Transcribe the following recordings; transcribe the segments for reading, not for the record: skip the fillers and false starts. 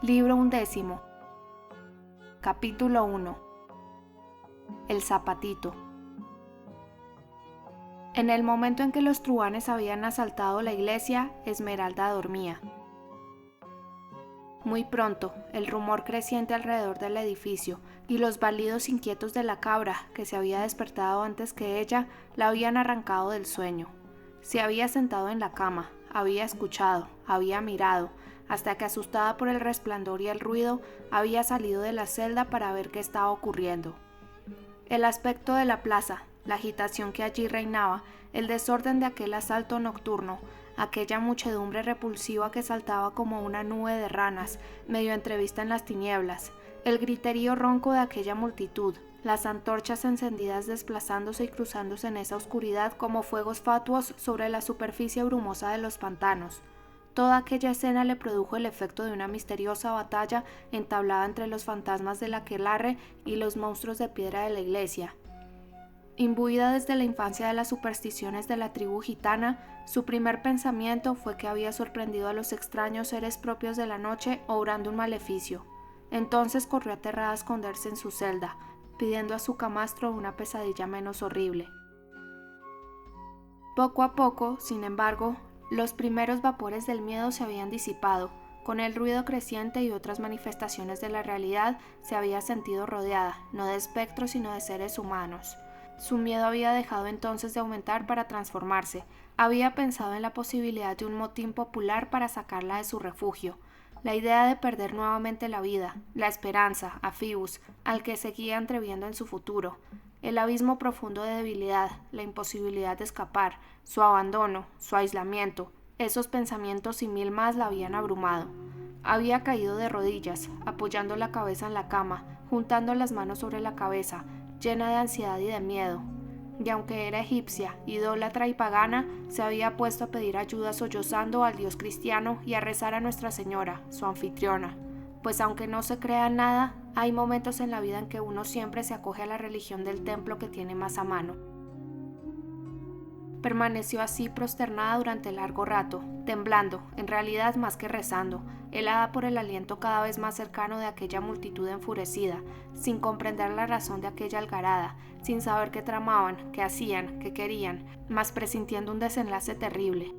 Libro 11. Capítulo 1. El zapatito. En el momento en que los truhanes habían asaltado la iglesia, Esmeralda dormía. Muy pronto, el rumor creciente alrededor del edificio y los balidos inquietos de la cabra, que se había despertado antes que ella, la habían arrancado del sueño. Se había sentado en la cama, había escuchado, había mirado, hasta que, asustada por el resplandor y el ruido, había salido de la celda para ver qué estaba ocurriendo. El aspecto de la plaza, la agitación que allí reinaba, el desorden de aquel asalto nocturno, aquella muchedumbre repulsiva que saltaba como una nube de ranas, medio entrevista en las tinieblas, el griterío ronco de aquella multitud, las antorchas encendidas desplazándose y cruzándose en esa oscuridad como fuegos fatuos sobre la superficie brumosa de los pantanos. Toda aquella escena le produjo el efecto de una misteriosa batalla entablada entre los fantasmas del aquelarre y los monstruos de piedra de la iglesia. Imbuida desde la infancia de las supersticiones de la tribu gitana, su primer pensamiento fue que había sorprendido a los extraños seres propios de la noche obrando un maleficio. Entonces corrió aterrada a esconderse en su celda, pidiendo a su camastro una pesadilla menos horrible. Poco a poco, sin embargo, los primeros vapores del miedo se habían disipado. Con el ruido creciente y otras manifestaciones de la realidad, se había sentido rodeada, no de espectros sino de seres humanos. Su miedo había dejado entonces de aumentar para transformarse. Había pensado en la posibilidad de un motín popular para sacarla de su refugio. La idea de perder nuevamente la vida, la esperanza, a Phoebus, al que seguía entreviendo en su futuro, el abismo profundo de debilidad, la imposibilidad de escapar, su abandono, su aislamiento, esos pensamientos y mil más la habían abrumado. Había caído de rodillas, apoyando la cabeza en la cama, juntando las manos sobre la cabeza, llena de ansiedad y de miedo. Y aunque era egipcia, idólatra y pagana, se había puesto a pedir ayuda sollozando al Dios cristiano y a rezar a Nuestra Señora, su anfitriona. Pues aunque no se crea en nada, hay momentos en la vida en que uno siempre se acoge a la religión del templo que tiene más a mano. Permaneció así prosternada durante largo rato, temblando, en realidad más que rezando, helada por el aliento cada vez más cercano de aquella multitud enfurecida, sin comprender la razón de aquella algarada, sin saber qué tramaban, qué hacían, qué querían, mas presintiendo un desenlace terrible.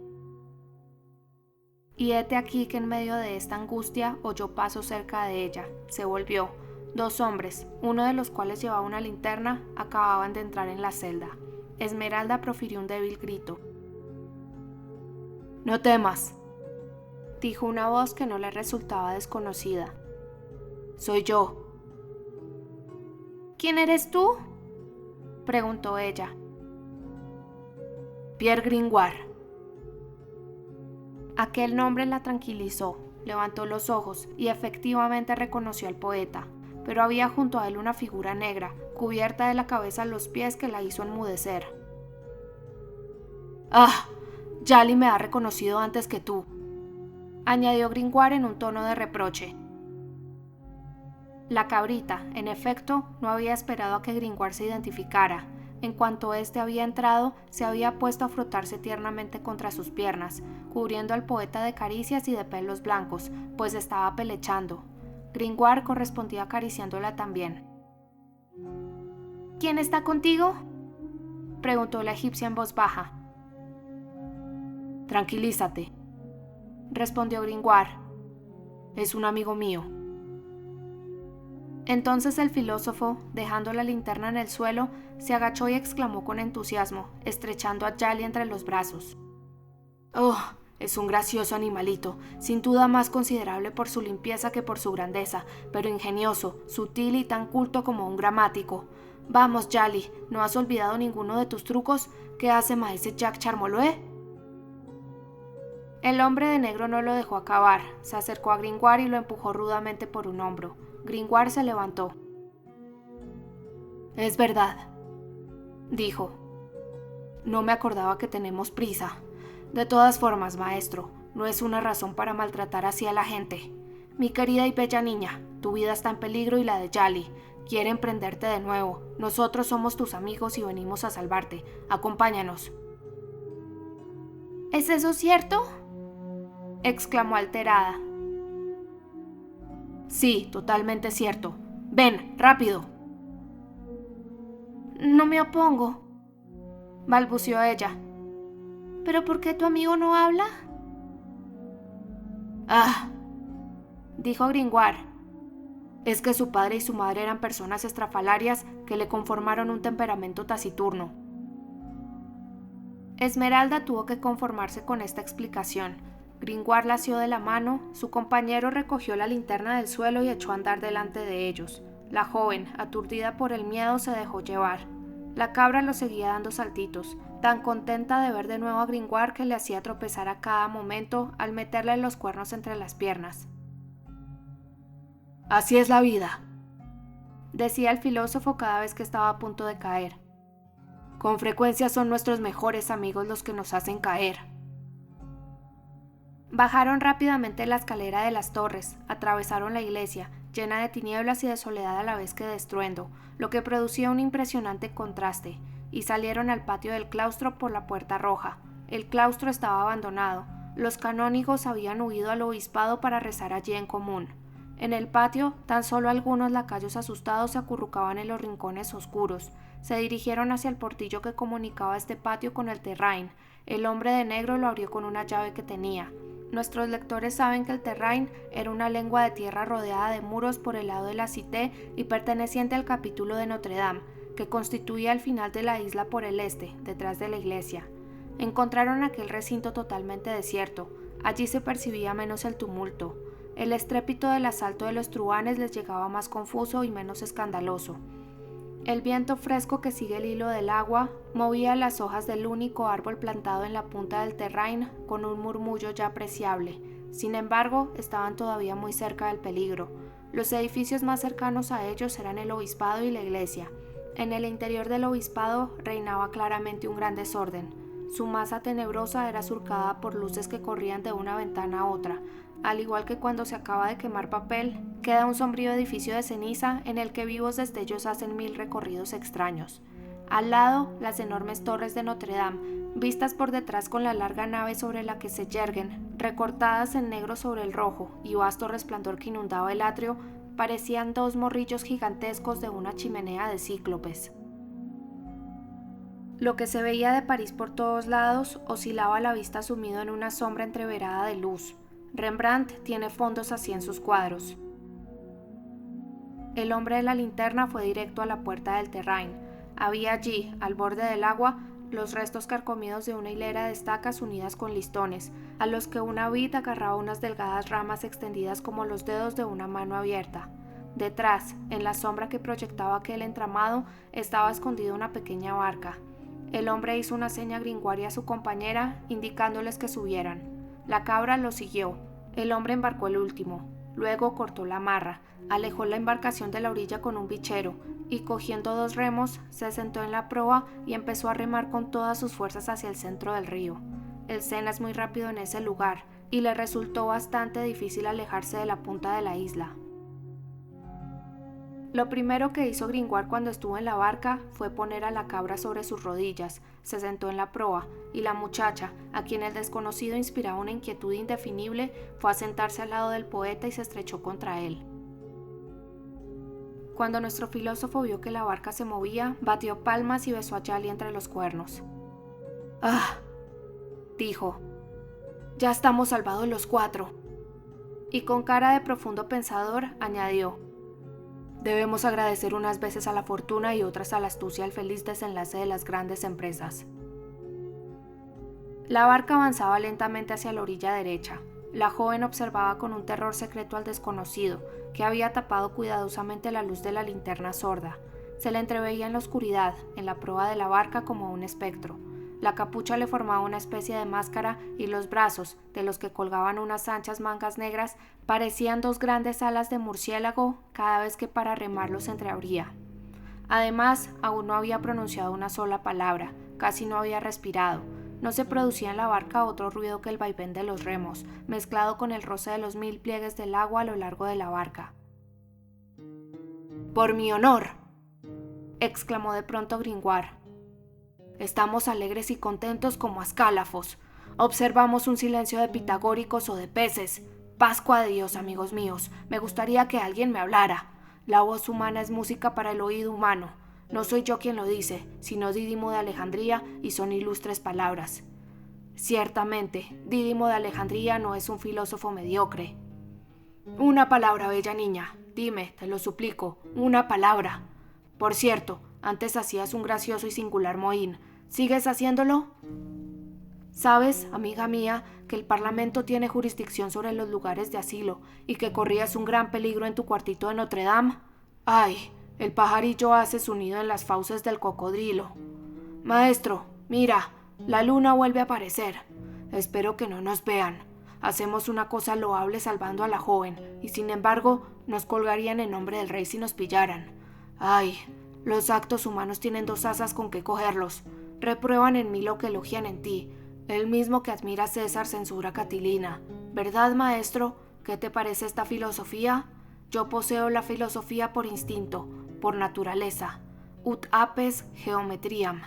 Y hete aquí que en medio de esta angustia oyó pasos cerca de ella. Se volvió. 2 hombres, uno de los cuales llevaba una linterna, acababan de entrar en la celda. Esmeralda profirió un débil grito. «No temas», dijo una voz que no le resultaba desconocida. «Soy yo». «¿Quién eres tú?», preguntó ella. «Pierre Gringoire». Aquel nombre la tranquilizó, levantó los ojos y efectivamente reconoció al poeta, pero había junto a él una figura negra, cubierta de la cabeza a los pies, que la hizo enmudecer. «¡Ah! Djali me ha reconocido antes que tú», añadió Gringoire en un tono de reproche. La cabrita, en efecto, no había esperado a que Gringoire se identificara. En cuanto éste había entrado, se había puesto a frotarse tiernamente contra sus piernas, cubriendo al poeta de caricias y de pelos blancos, pues estaba pelechando. Gringoire correspondía acariciándola también. «¿Quién está contigo?», preguntó la egipcia en voz baja. «Tranquilízate», respondió Gringoire. «Es un amigo mío». Entonces el filósofo, dejando la linterna en el suelo, se agachó y exclamó con entusiasmo, estrechando a Djali entre los brazos. «¡Oh! Es un gracioso animalito, sin duda más considerable por su limpieza que por su grandeza, pero ingenioso, sutil y tan culto como un gramático. Vamos, Djali, ¿no has olvidado ninguno de tus trucos? ¿Qué hace maese Jacques Charmolue?». El hombre de negro no lo dejó acabar, se acercó a Gringoire y lo empujó rudamente por un hombro. Gringoire se levantó. «Es verdad», dijo. «No me acordaba que tenemos prisa. De todas formas, maestro, no es una razón para maltratar así a la gente. Mi querida y bella niña, tu vida está en peligro y la de Djali. Quiere emprenderte de nuevo. Nosotros somos tus amigos y venimos a salvarte. Acompáñanos». «¿Es eso cierto?», exclamó alterada. Sí, totalmente cierto. Ven, rápido. No me opongo, balbuceó ella. ¿Pero por qué tu amigo no habla? Ah, dijo Gringoire. Es que su padre y su madre eran personas estrafalarias que le conformaron un temperamento taciturno. Esmeralda tuvo que conformarse con esta explicación. Gringoire la asió de la mano, su compañero recogió la linterna del suelo y echó a andar delante de ellos. La joven, aturdida por el miedo, se dejó llevar. La cabra lo seguía dando saltitos, tan contenta de ver de nuevo a Gringoire que le hacía tropezar a cada momento al meterle los cuernos entre las piernas. Así es la vida, decía el filósofo cada vez que estaba a punto de caer. Con frecuencia son nuestros mejores amigos los que nos hacen caer. Bajaron rápidamente la escalera de las torres, atravesaron la iglesia, llena de tinieblas y de soledad a la vez que de estruendo, lo que producía un impresionante contraste, y salieron al patio del claustro por la puerta roja. El claustro estaba abandonado. Los canónigos habían huido al obispado para rezar allí en común. En el patio, tan solo algunos lacayos asustados se acurrucaban en los rincones oscuros. Se dirigieron hacia el portillo que comunicaba este patio con el terrain. El hombre de negro lo abrió con una llave que tenía. Nuestros lectores saben que el terrain era una lengua de tierra rodeada de muros por el lado de la Cité y perteneciente al capítulo de Notre Dame, que constituía el final de la isla por el este, detrás de la iglesia. Encontraron aquel recinto totalmente desierto. Allí se percibía menos el tumulto. El estrépito del asalto de los truhanes les llegaba más confuso y menos escandaloso. El viento fresco que sigue el hilo del agua movía las hojas del único árbol plantado en la punta del terrain con un murmullo ya apreciable. Sin embargo, estaban todavía muy cerca del peligro. Los edificios más cercanos a ellos eran el obispado y la iglesia. En el interior del obispado reinaba claramente un gran desorden. Su masa tenebrosa era surcada por luces que corrían de una ventana a otra. Al igual que cuando se acaba de quemar papel, queda un sombrío edificio de ceniza en el que vivos destellos hacen mil recorridos extraños. Al lado, las enormes torres de Notre Dame, vistas por detrás con la larga nave sobre la que se yerguen, recortadas en negro sobre el rojo y vasto resplandor que inundaba el atrio, parecían dos morrillos gigantescos de una chimenea de cíclopes. Lo que se veía de París por todos lados oscilaba a la vista sumido en una sombra entreverada de luz. Rembrandt tiene fondos así en sus cuadros. El hombre de la linterna fue directo a la puerta del terrain. Había allí, al borde del agua, los restos carcomidos de una hilera de estacas unidas con listones, a los que una vid agarraba unas delgadas ramas extendidas como los dedos de una mano abierta. Detrás, en la sombra que proyectaba aquel entramado, estaba escondida una pequeña barca. El hombre hizo una seña a Gringoire y a su compañera, indicándoles que subieran. La cabra lo siguió. El hombre embarcó el último. Luego cortó la amarra, alejó la embarcación de la orilla con un bichero y, cogiendo dos remos, se sentó en la proa y empezó a remar con todas sus fuerzas hacia el centro del río. El Sena es muy rápido en ese lugar y le resultó bastante difícil alejarse de la punta de la isla. Lo primero que hizo Gringoire cuando estuvo en la barca fue poner a la cabra sobre sus rodillas, se sentó en la proa, y la muchacha, a quien el desconocido inspiraba una inquietud indefinible, fue a sentarse al lado del poeta y se estrechó contra él. Cuando nuestro filósofo vio que la barca se movía, batió palmas y besó a Djali entre los cuernos. «¡Ah!», dijo. «Ya estamos salvados los cuatro». Y con cara de profundo pensador, añadió: «Debemos agradecer unas veces a la fortuna y otras a la astucia el feliz desenlace de las grandes empresas». La barca avanzaba lentamente hacia la orilla derecha. La joven observaba con un terror secreto al desconocido, que había tapado cuidadosamente la luz de la linterna sorda. Se le entreveía en la oscuridad, en la proa de la barca, como un espectro. La capucha le formaba una especie de máscara y los brazos, de los que colgaban unas anchas mangas negras, parecían dos grandes alas de murciélago cada vez que para remar los entreabría. Además, aún no había pronunciado una sola palabra, casi no había respirado. No se producía en la barca otro ruido que el vaivén de los remos, mezclado con el roce de los mil pliegues del agua a lo largo de la barca. «¡Por mi honor!», exclamó de pronto Gringoire. «Estamos alegres y contentos como ascálafos. Observamos un silencio de pitagóricos o de peces. Pascua de Dios, amigos míos, me gustaría que alguien me hablara. La voz humana es música para el oído humano. No soy yo quien lo dice, sino Dídimo de Alejandría, y son ilustres palabras. Ciertamente, Dídimo de Alejandría no es un filósofo mediocre. Una palabra, bella niña. Dime, te lo suplico, una palabra. Por cierto, antes hacías un gracioso y singular mohín. ¿Sigues haciéndolo? Sabes, amiga mía, que el Parlamento tiene jurisdicción sobre los lugares de asilo y que corrías un gran peligro en tu cuartito de Notre Dame. ¡Ay! El pajarillo hace su nido en las fauces del cocodrilo. Maestro, mira, la luna vuelve a aparecer. Espero que no nos vean. Hacemos una cosa loable salvando a la joven, y sin embargo, nos colgarían en nombre del rey si nos pillaran. ¡Ay! Los actos humanos tienen dos asas con que cogerlos. Reprueban en mí lo que elogian en ti. El mismo que admira a César censura a Catilina. ¿Verdad, maestro? ¿Qué te parece esta filosofía? Yo poseo la filosofía por instinto, por naturaleza. Ut apes geometriam.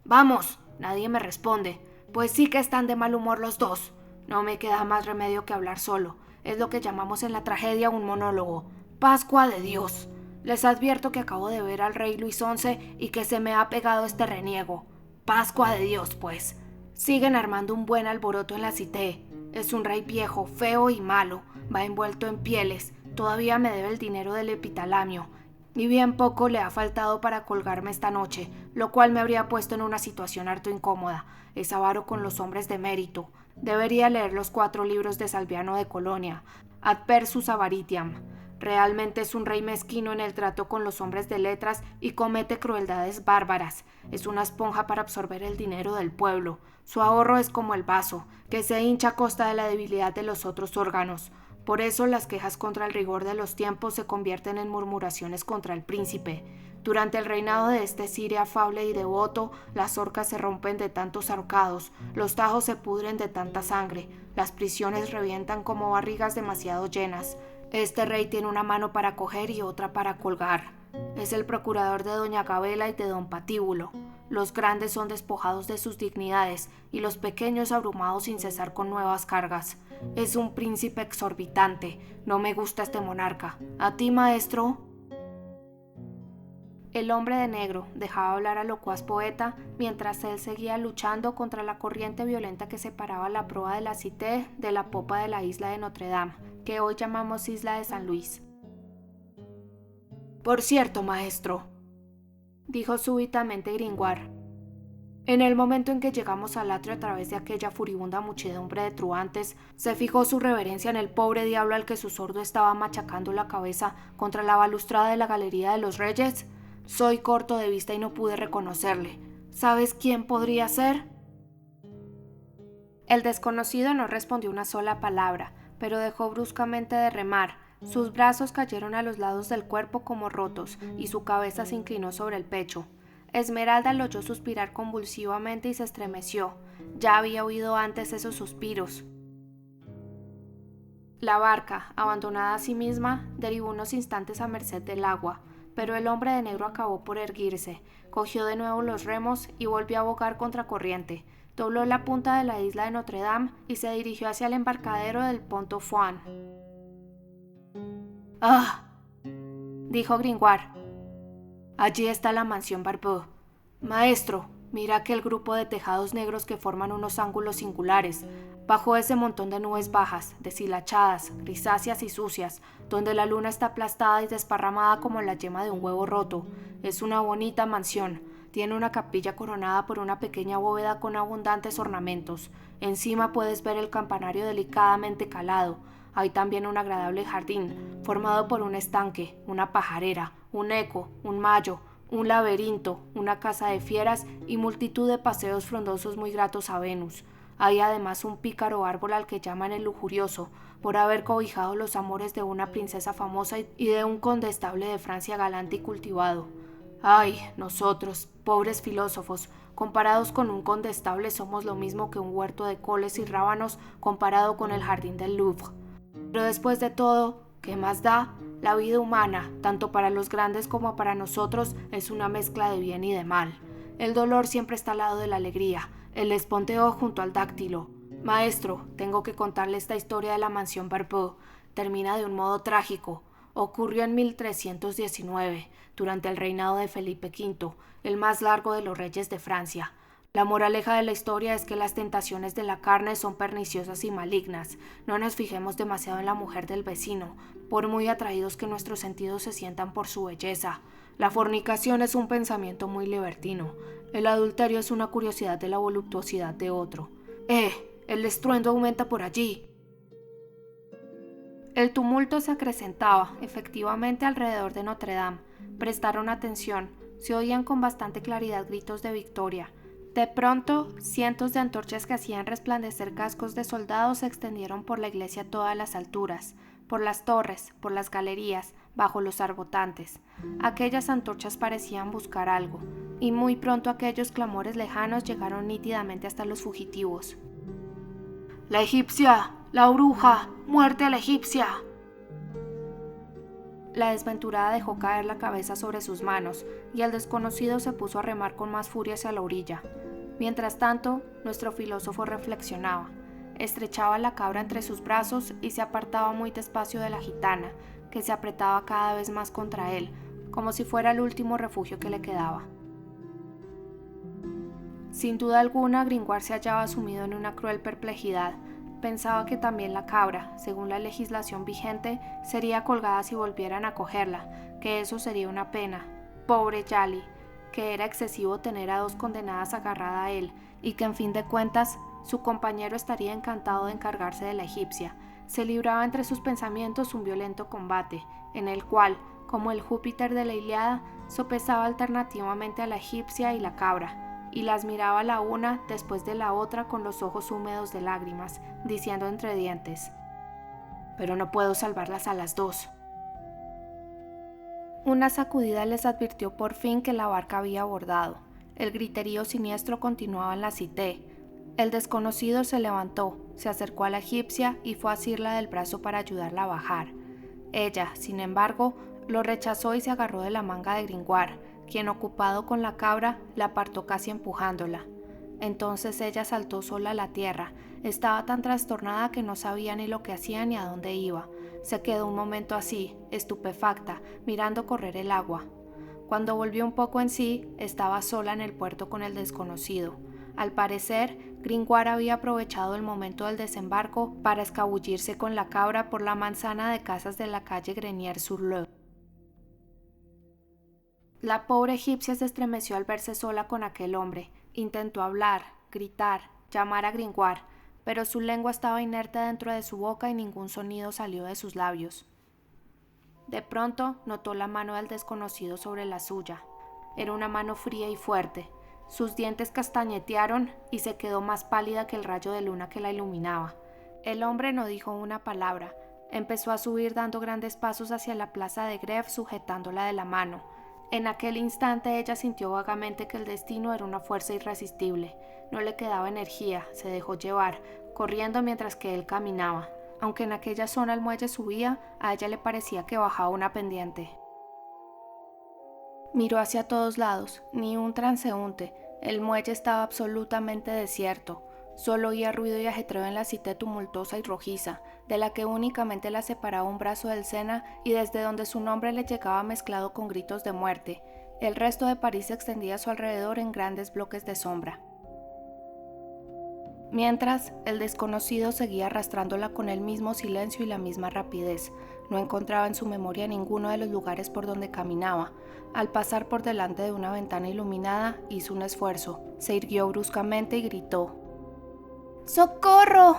¡Vamos! Nadie me responde. Pues sí que están de mal humor los dos. No me queda más remedio que hablar solo. Es lo que llamamos en la tragedia un monólogo. ¡Pascua de Dios! Les advierto que acabo de ver al rey Luis XI y que se me ha pegado este reniego. Pascua de Dios, pues. Siguen armando un buen alboroto en la cité. Es un rey viejo, feo y malo. Va envuelto en pieles. Todavía me debe el dinero del epitalamio. Y bien poco le ha faltado para colgarme esta noche, lo cual me habría puesto en una situación harto incómoda. Es avaro con los hombres de mérito. Debería leer los 4 libros de Salviano de Colonia. Adversus Avaritiam. Realmente es un rey mezquino en el trato con los hombres de letras y comete crueldades bárbaras. Es una esponja para absorber el dinero del pueblo. Su ahorro es como el vaso, que se hincha a costa de la debilidad de los otros órganos. Por eso las quejas contra el rigor de los tiempos se convierten en murmuraciones contra el príncipe. Durante el reinado de este Cire afable y devoto, las horcas se rompen de tantos ahorcados, los tajos se pudren de tanta sangre, las prisiones revientan como barrigas demasiado llenas. Este rey tiene una mano para coger y otra para colgar. Es el procurador de doña Gabela y de don Patíbulo. Los grandes son despojados de sus dignidades y los pequeños abrumados sin cesar con nuevas cargas. Es un príncipe exorbitante. No me gusta este monarca. ¿A ti, maestro? El hombre de negro dejaba hablar al locuaz poeta mientras él seguía luchando contra la corriente violenta que separaba la proa de la Cité de la popa de la isla de Notre Dame, que hoy llamamos Isla de San Luis. Por cierto, maestro, dijo súbitamente Gringoire, en el momento en que llegamos al atrio a través de aquella furibunda muchedumbre de truantes, se fijó su reverencia en el pobre diablo al que su sordo estaba machacando la cabeza contra la balustrada de la Galería de los Reyes. Soy corto de vista y no pude reconocerle. ¿Sabes quién podría ser? El desconocido no respondió una sola palabra, pero dejó bruscamente de remar. Sus brazos cayeron a los lados del cuerpo como rotos y su cabeza se inclinó sobre el pecho. Esmeralda lo oyó suspirar convulsivamente y se estremeció. Ya había oído antes esos suspiros. La barca, abandonada a sí misma, derivó unos instantes a merced del agua, pero el hombre de negro acabó por erguirse, cogió de nuevo los remos y volvió a bogar contracorriente. Dobló la punta de la isla de Notre Dame y se dirigió hacia el embarcadero del Pont-au-Foin. «¡Ah!», dijo Gringoire. «Allí está la mansión Barbeau. Maestro, mira aquel grupo de tejados negros que forman unos ángulos singulares. Bajo ese montón de nubes bajas, deshilachadas, grisáceas y sucias, donde la luna está aplastada y desparramada como la yema de un huevo roto. Es una bonita mansión. Tiene una capilla coronada por una pequeña bóveda con abundantes ornamentos. Encima puedes ver el campanario delicadamente calado. Hay también un agradable jardín, formado por un estanque, una pajarera, un eco, un mayo, un laberinto, una casa de fieras y multitud de paseos frondosos muy gratos a Venus. Hay además un pícaro árbol al que llaman el lujurioso, por haber cobijado los amores de una princesa famosa y de un condestable de Francia galante y cultivado. Ay, nosotros, pobres filósofos, comparados con un condestable somos lo mismo que un huerto de coles y rábanos comparado con el jardín del Louvre. Pero después de todo, ¿qué más da? La vida humana, tanto para los grandes como para nosotros, es una mezcla de bien y de mal. El dolor siempre está al lado de la alegría, el esponteo junto al dáctilo. Maestro, tengo que contarle esta historia de la mansión Barbeau. Termina de un modo trágico. Ocurrió en 1319, durante el reinado de Felipe V, el más largo de los reyes de Francia. La moraleja de la historia es que las tentaciones de la carne son perniciosas y malignas. No nos fijemos demasiado en la mujer del vecino, por muy atraídos que nuestros sentidos se sientan por su belleza. La fornicación es un pensamiento muy libertino. El adulterio es una curiosidad de la voluptuosidad de otro. El estruendo aumenta por allí. El tumulto se acrecentaba, efectivamente, alrededor de Notre Dame. Prestaron atención. Se oían con bastante claridad gritos de victoria. De pronto, cientos de antorchas que hacían resplandecer cascos de soldados se extendieron por la iglesia a todas las alturas, por las torres, por las galerías, bajo los arbotantes. Aquellas antorchas parecían buscar algo, y muy pronto aquellos clamores lejanos llegaron nítidamente hasta los fugitivos. ¡La egipcia! ¡La bruja! ¡Muerte a la egipcia! La desventurada dejó caer la cabeza sobre sus manos, y el desconocido se puso a remar con más furia hacia la orilla. Mientras tanto, nuestro filósofo reflexionaba. Estrechaba la cabra entre sus brazos y se apartaba muy despacio de la gitana, que se apretaba cada vez más contra él, como si fuera el último refugio que le quedaba. Sin duda alguna, Gringoire se hallaba sumido en una cruel perplejidad. Pensaba que también la cabra, según la legislación vigente, sería colgada si volvieran a cogerla, que eso sería una pena. Pobre Djali, que era excesivo tener a dos condenadas agarrada a él, y que en fin de cuentas, su compañero estaría encantado de encargarse de la egipcia. Se libraba entre sus pensamientos un violento combate, en el cual, como el Júpiter de la Ilíada, sopesaba alternativamente a la egipcia y la cabra, y las miraba la una después de la otra con los ojos húmedos de lágrimas, diciendo entre dientes: «Pero no puedo salvarlas a las dos». Una sacudida les advirtió por fin que la barca había abordado. El griterío siniestro continuaba en la Cité. El desconocido se levantó, se acercó a la egipcia y fue a asirla del brazo para ayudarla a bajar. Ella, sin embargo, lo rechazó y se agarró de la manga de Gringoire, quien, ocupado con la cabra, la apartó casi empujándola. Entonces ella saltó sola a la tierra. Estaba tan trastornada que no sabía ni lo que hacía ni a dónde iba. Se quedó un momento así, estupefacta, mirando correr el agua. Cuando volvió un poco en sí, estaba sola en el puerto con el desconocido. Al parecer, Gringoire había aprovechado el momento del desembarco para escabullirse con la cabra por la manzana de casas de la calle Grenier-sur-Loire. La pobre egipcia se estremeció al verse sola con aquel hombre. Intentó hablar, gritar, llamar a Gringoire, pero su lengua estaba inerte dentro de su boca y ningún sonido salió de sus labios. De pronto notó la mano del desconocido sobre la suya. Era una mano fría y fuerte. Sus dientes castañetearon y se quedó más pálida que el rayo de luna que la iluminaba. El hombre no dijo una palabra. Empezó a subir dando grandes pasos hacia la plaza de Grève sujetándola de la mano. En aquel instante ella sintió vagamente que el destino era una fuerza irresistible. No le quedaba energía, se dejó llevar, corriendo mientras que él caminaba. Aunque en aquella zona el muelle subía, a ella le parecía que bajaba una pendiente. Miró hacia todos lados, ni un transeúnte. El muelle estaba absolutamente desierto. Solo oía ruido y ajetreo en la Cité tumultuosa y rojiza, de la que únicamente la separaba un brazo del Sena y desde donde su nombre le llegaba mezclado con gritos de muerte. El resto de París se extendía a su alrededor en grandes bloques de sombra. Mientras, el desconocido seguía arrastrándola con el mismo silencio y la misma rapidez. No encontraba en su memoria ninguno de los lugares por donde caminaba. Al pasar por delante de una ventana iluminada, hizo un esfuerzo, se irguió bruscamente y gritó: ¡Socorro!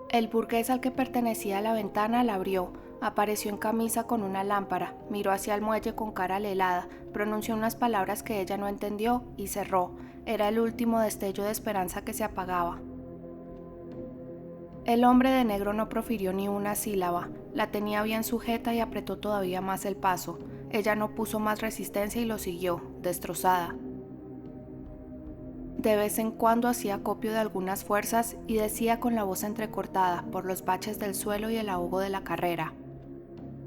El burgués al que pertenecía la ventana la abrió. Apareció en camisa con una lámpara, miró hacia el muelle con cara helada, pronunció unas palabras que ella no entendió y cerró. Era el último destello de esperanza que se apagaba. El hombre de negro no profirió ni una sílaba. La tenía bien sujeta y apretó todavía más el paso. Ella no puso más resistencia y lo siguió, destrozada. De vez en cuando hacía acopio de algunas fuerzas y decía con la voz entrecortada por los baches del suelo y el ahogo de la carrera: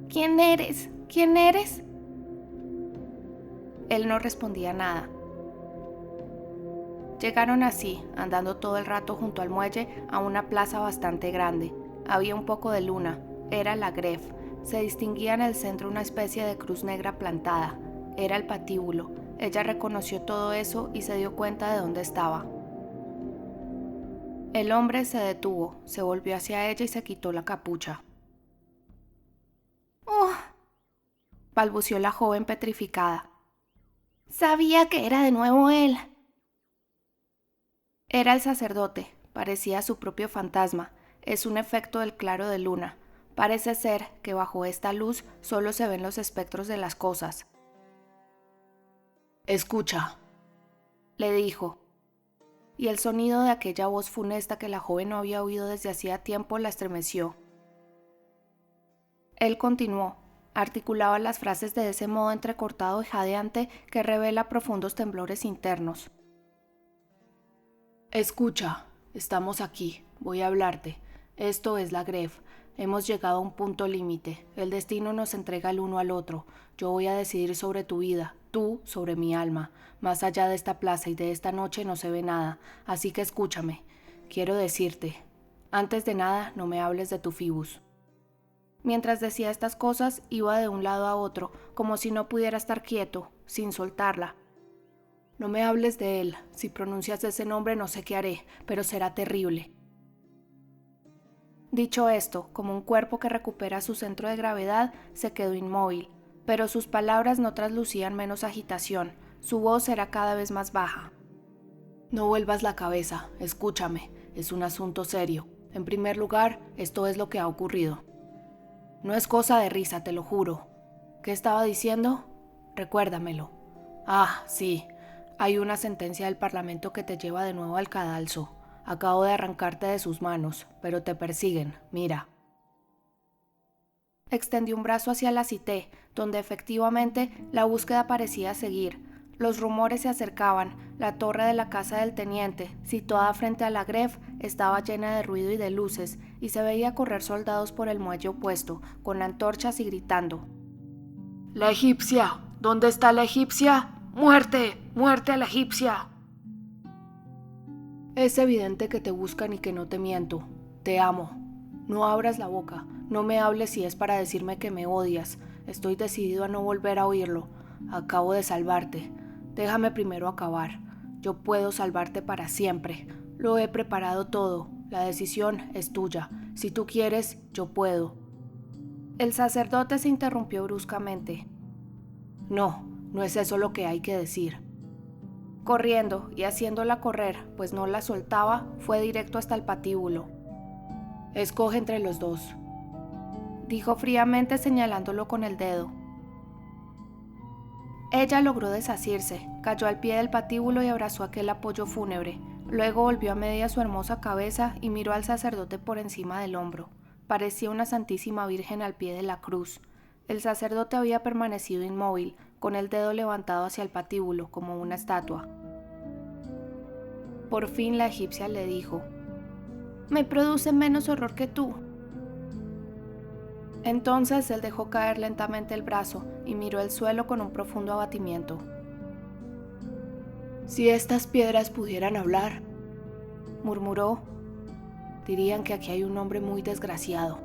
¿Quién eres? ¿Quién eres? Él no respondía nada. Llegaron así, andando todo el rato junto al muelle, a una plaza bastante grande. Había un poco de luna, era la Greve. Se distinguía en el centro una especie de cruz negra plantada. Era el patíbulo. Ella reconoció todo eso y se dio cuenta de dónde estaba. El hombre se detuvo, se volvió hacia ella y se quitó la capucha. ¡Oh!, balbuceó la joven petrificada. Sabía que era de nuevo él. Era el sacerdote, parecía su propio fantasma. Es un efecto del claro de luna. Parece ser que bajo esta luz solo se ven los espectros de las cosas. «Escucha», le dijo, y el sonido de aquella voz funesta que la joven no había oído desde hacía tiempo la estremeció. Él continuó, articulaba las frases de ese modo entrecortado y jadeante que revela profundos temblores internos. «Escucha, estamos aquí, voy a hablarte. Esto es la Greve. Hemos llegado a un punto límite. El destino nos entrega el uno al otro. Yo voy a decidir sobre tu vida, tú sobre mi alma. Más allá de esta plaza y de esta noche no se ve nada, así que escúchame. Quiero decirte, antes de nada, no me hables de tu Fibus». Mientras decía estas cosas, iba de un lado a otro, como si no pudiera estar quieto, sin soltarla. «No me hables de él. Si pronuncias ese nombre no sé qué haré, pero será terrible». Dicho esto, como un cuerpo que recupera su centro de gravedad, se quedó inmóvil, pero sus palabras no traslucían menos agitación, su voz era cada vez más baja. «No vuelvas la cabeza, escúchame, es un asunto serio. En primer lugar, esto es lo que ha ocurrido. No es cosa de risa, te lo juro. ¿Qué estaba diciendo? Recuérdamelo. Ah, sí, hay una sentencia del Parlamento que te lleva de nuevo al cadalso. Acabo de arrancarte de sus manos, pero te persiguen, mira». Extendió un brazo hacia la cité, donde efectivamente la búsqueda parecía seguir. Los rumores se acercaban, la torre de la casa del teniente, situada frente a la Greve, estaba llena de ruido y de luces, y se veía correr soldados por el muelle opuesto, con antorchas y gritando: «¡La egipcia! ¿Dónde está la egipcia? ¡Muerte! ¡Muerte a la egipcia!». «Es evidente que te buscan y que no te miento. Te amo. No abras la boca. No me hables si es para decirme que me odias. Estoy decidido a no volver a oírlo. Acabo de salvarte. Déjame primero acabar. Yo puedo salvarte para siempre. Lo he preparado todo. La decisión es tuya. Si tú quieres, yo puedo». El sacerdote se interrumpió bruscamente. «No, no es eso lo que hay que decir». Corriendo y haciéndola correr, pues no la soltaba, fue directo hasta el patíbulo. «Escoge entre los dos», dijo fríamente señalándolo con el dedo. Ella logró desasirse, cayó al pie del patíbulo y abrazó aquel apoyo fúnebre. Luego volvió a media su hermosa cabeza y miró al sacerdote por encima del hombro. Parecía una Santísima Virgen al pie de la cruz. El sacerdote había permanecido inmóvil, con el dedo levantado hacia el patíbulo, como una estatua. Por fin la egipcia le dijo: «Me produce menos horror que tú». Entonces él dejó caer lentamente el brazo y miró el suelo con un profundo abatimiento. «Si estas piedras pudieran hablar», murmuró, «dirían que aquí hay un hombre muy desgraciado».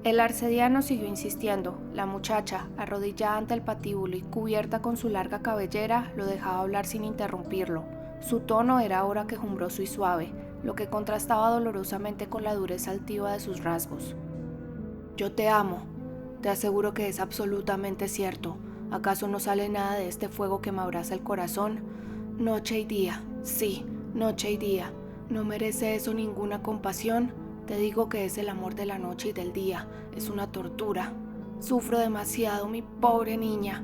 El arcediano siguió insistiendo. La muchacha, arrodillada ante el patíbulo y cubierta con su larga cabellera, lo dejaba hablar sin interrumpirlo. Su tono era ahora quejumbroso y suave, lo que contrastaba dolorosamente con la dureza altiva de sus rasgos. «Yo te amo. Te aseguro que es absolutamente cierto. ¿Acaso no sale nada de este fuego que me abraza el corazón? Noche y día, sí, noche y día. ¿No merece eso ninguna compasión? Te digo que es el amor de la noche y del día. Es una tortura. Sufro demasiado, mi pobre niña.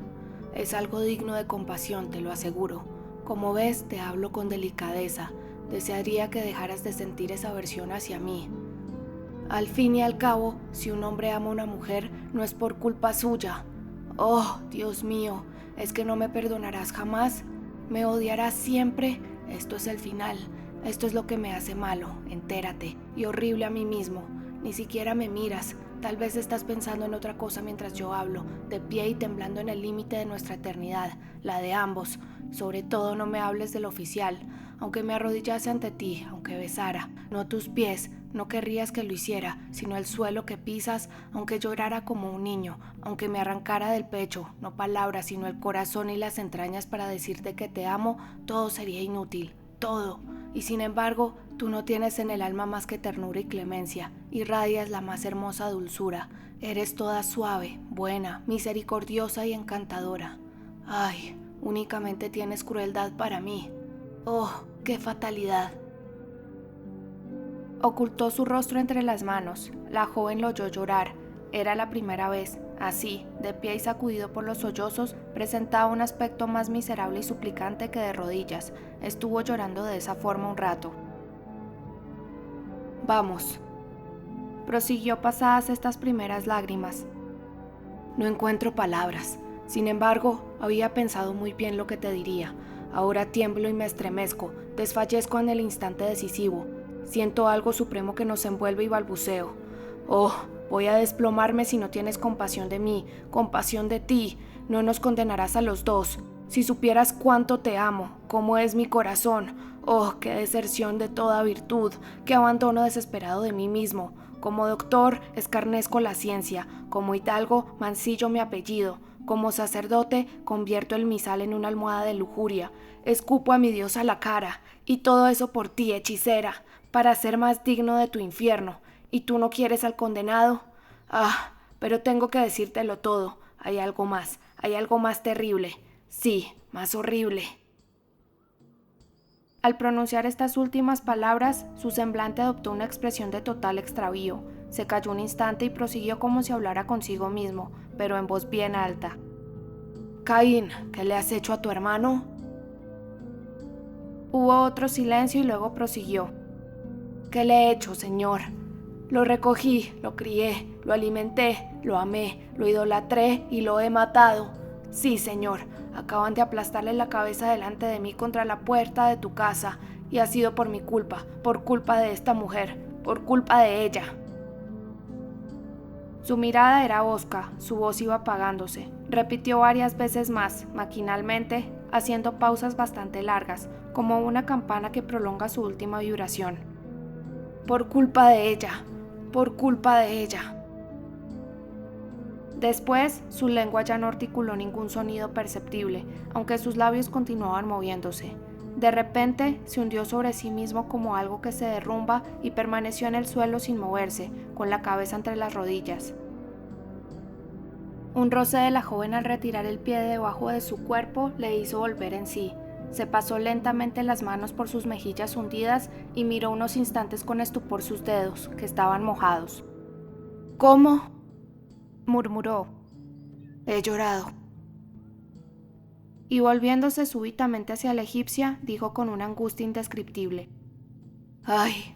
Es algo digno de compasión, te lo aseguro. Como ves, te hablo con delicadeza. Desearía que dejaras de sentir esa aversión hacia mí. Al fin y al cabo, si un hombre ama a una mujer, no es por culpa suya. Oh, Dios mío, ¿es que no me perdonarás jamás? ¿Me odiarás siempre? Esto es el final. Esto es lo que me hace malo, entérate, y horrible a mí mismo. Ni siquiera me miras. Tal vez estás pensando en otra cosa mientras yo hablo, de pie y temblando en el límite de nuestra eternidad, la de ambos. Sobre todo no me hables del oficial. Aunque me arrodillase ante ti, aunque besara, no tus pies, no querrías que lo hiciera, sino el suelo que pisas, aunque llorara como un niño, aunque me arrancara del pecho, no palabras, sino el corazón y las entrañas para decirte que te amo, todo sería inútil, todo. Y sin embargo, tú no tienes en el alma más que ternura y clemencia, irradias la más hermosa dulzura, eres toda suave, buena, misericordiosa y encantadora. Ay, únicamente tienes crueldad para mí. ¡Oh, qué fatalidad! Ocultó su rostro entre las manos. La joven lo oyó llorar. Era la primera vez. Así, de pie y sacudido por los sollozos, presentaba un aspecto más miserable y suplicante que de rodillas. Estuvo llorando de esa forma un rato. Vamos, prosiguió pasadas estas primeras lágrimas. No encuentro palabras. Sin embargo, había pensado muy bien lo que te diría. Ahora tiemblo y me estremezco, desfallezco en el instante decisivo. Siento algo supremo que nos envuelve y balbuceo. Oh, voy a desplomarme si no tienes compasión de mí, compasión de ti. No nos condenarás a los dos. Si supieras cuánto te amo, cómo es mi corazón. Oh, qué deserción de toda virtud, qué abandono desesperado de mí mismo. Como doctor, escarnezco la ciencia. Como hidalgo, mancillo mi apellido. Como sacerdote, convierto el misal en una almohada de lujuria. Escupo a mi Dios a la cara. Y todo eso por ti, hechicera, para ser más digno de tu infierno. ¿Y tú no quieres al condenado? Ah, pero tengo que decírtelo todo. Hay algo más terrible. Sí, más horrible. Al pronunciar estas últimas palabras, su semblante adoptó una expresión de total extravío. Se calló un instante y prosiguió como si hablara consigo mismo, pero en voz bien alta. Caín, ¿qué le has hecho a tu hermano? Hubo otro silencio y luego prosiguió. ¿Qué le he hecho, Señor? Lo recogí, lo crié, lo alimenté, lo amé, lo idolatré y lo he matado. Sí, Señor, acaban de aplastarle la cabeza delante de mí contra la puerta de tu casa, y ha sido por mi culpa, por culpa de esta mujer, por culpa de ella. Su mirada era hosca, su voz iba apagándose. Repitió varias veces más, maquinalmente, haciendo pausas bastante largas, como una campana que prolonga su última vibración. Por culpa de ella, por culpa de ella. Después, su lengua ya no articuló ningún sonido perceptible, aunque sus labios continuaban moviéndose. De repente, se hundió sobre sí mismo como algo que se derrumba y permaneció en el suelo sin moverse, con la cabeza entre las rodillas. Un roce de la joven al retirar el pie de debajo de su cuerpo le hizo volver en sí. Se pasó lentamente las manos por sus mejillas hundidas y miró unos instantes con estupor sus dedos, que estaban mojados. ¿Cómo?, murmuró. He llorado. Y volviéndose súbitamente hacia la egipcia, dijo con una angustia indescriptible. Ay,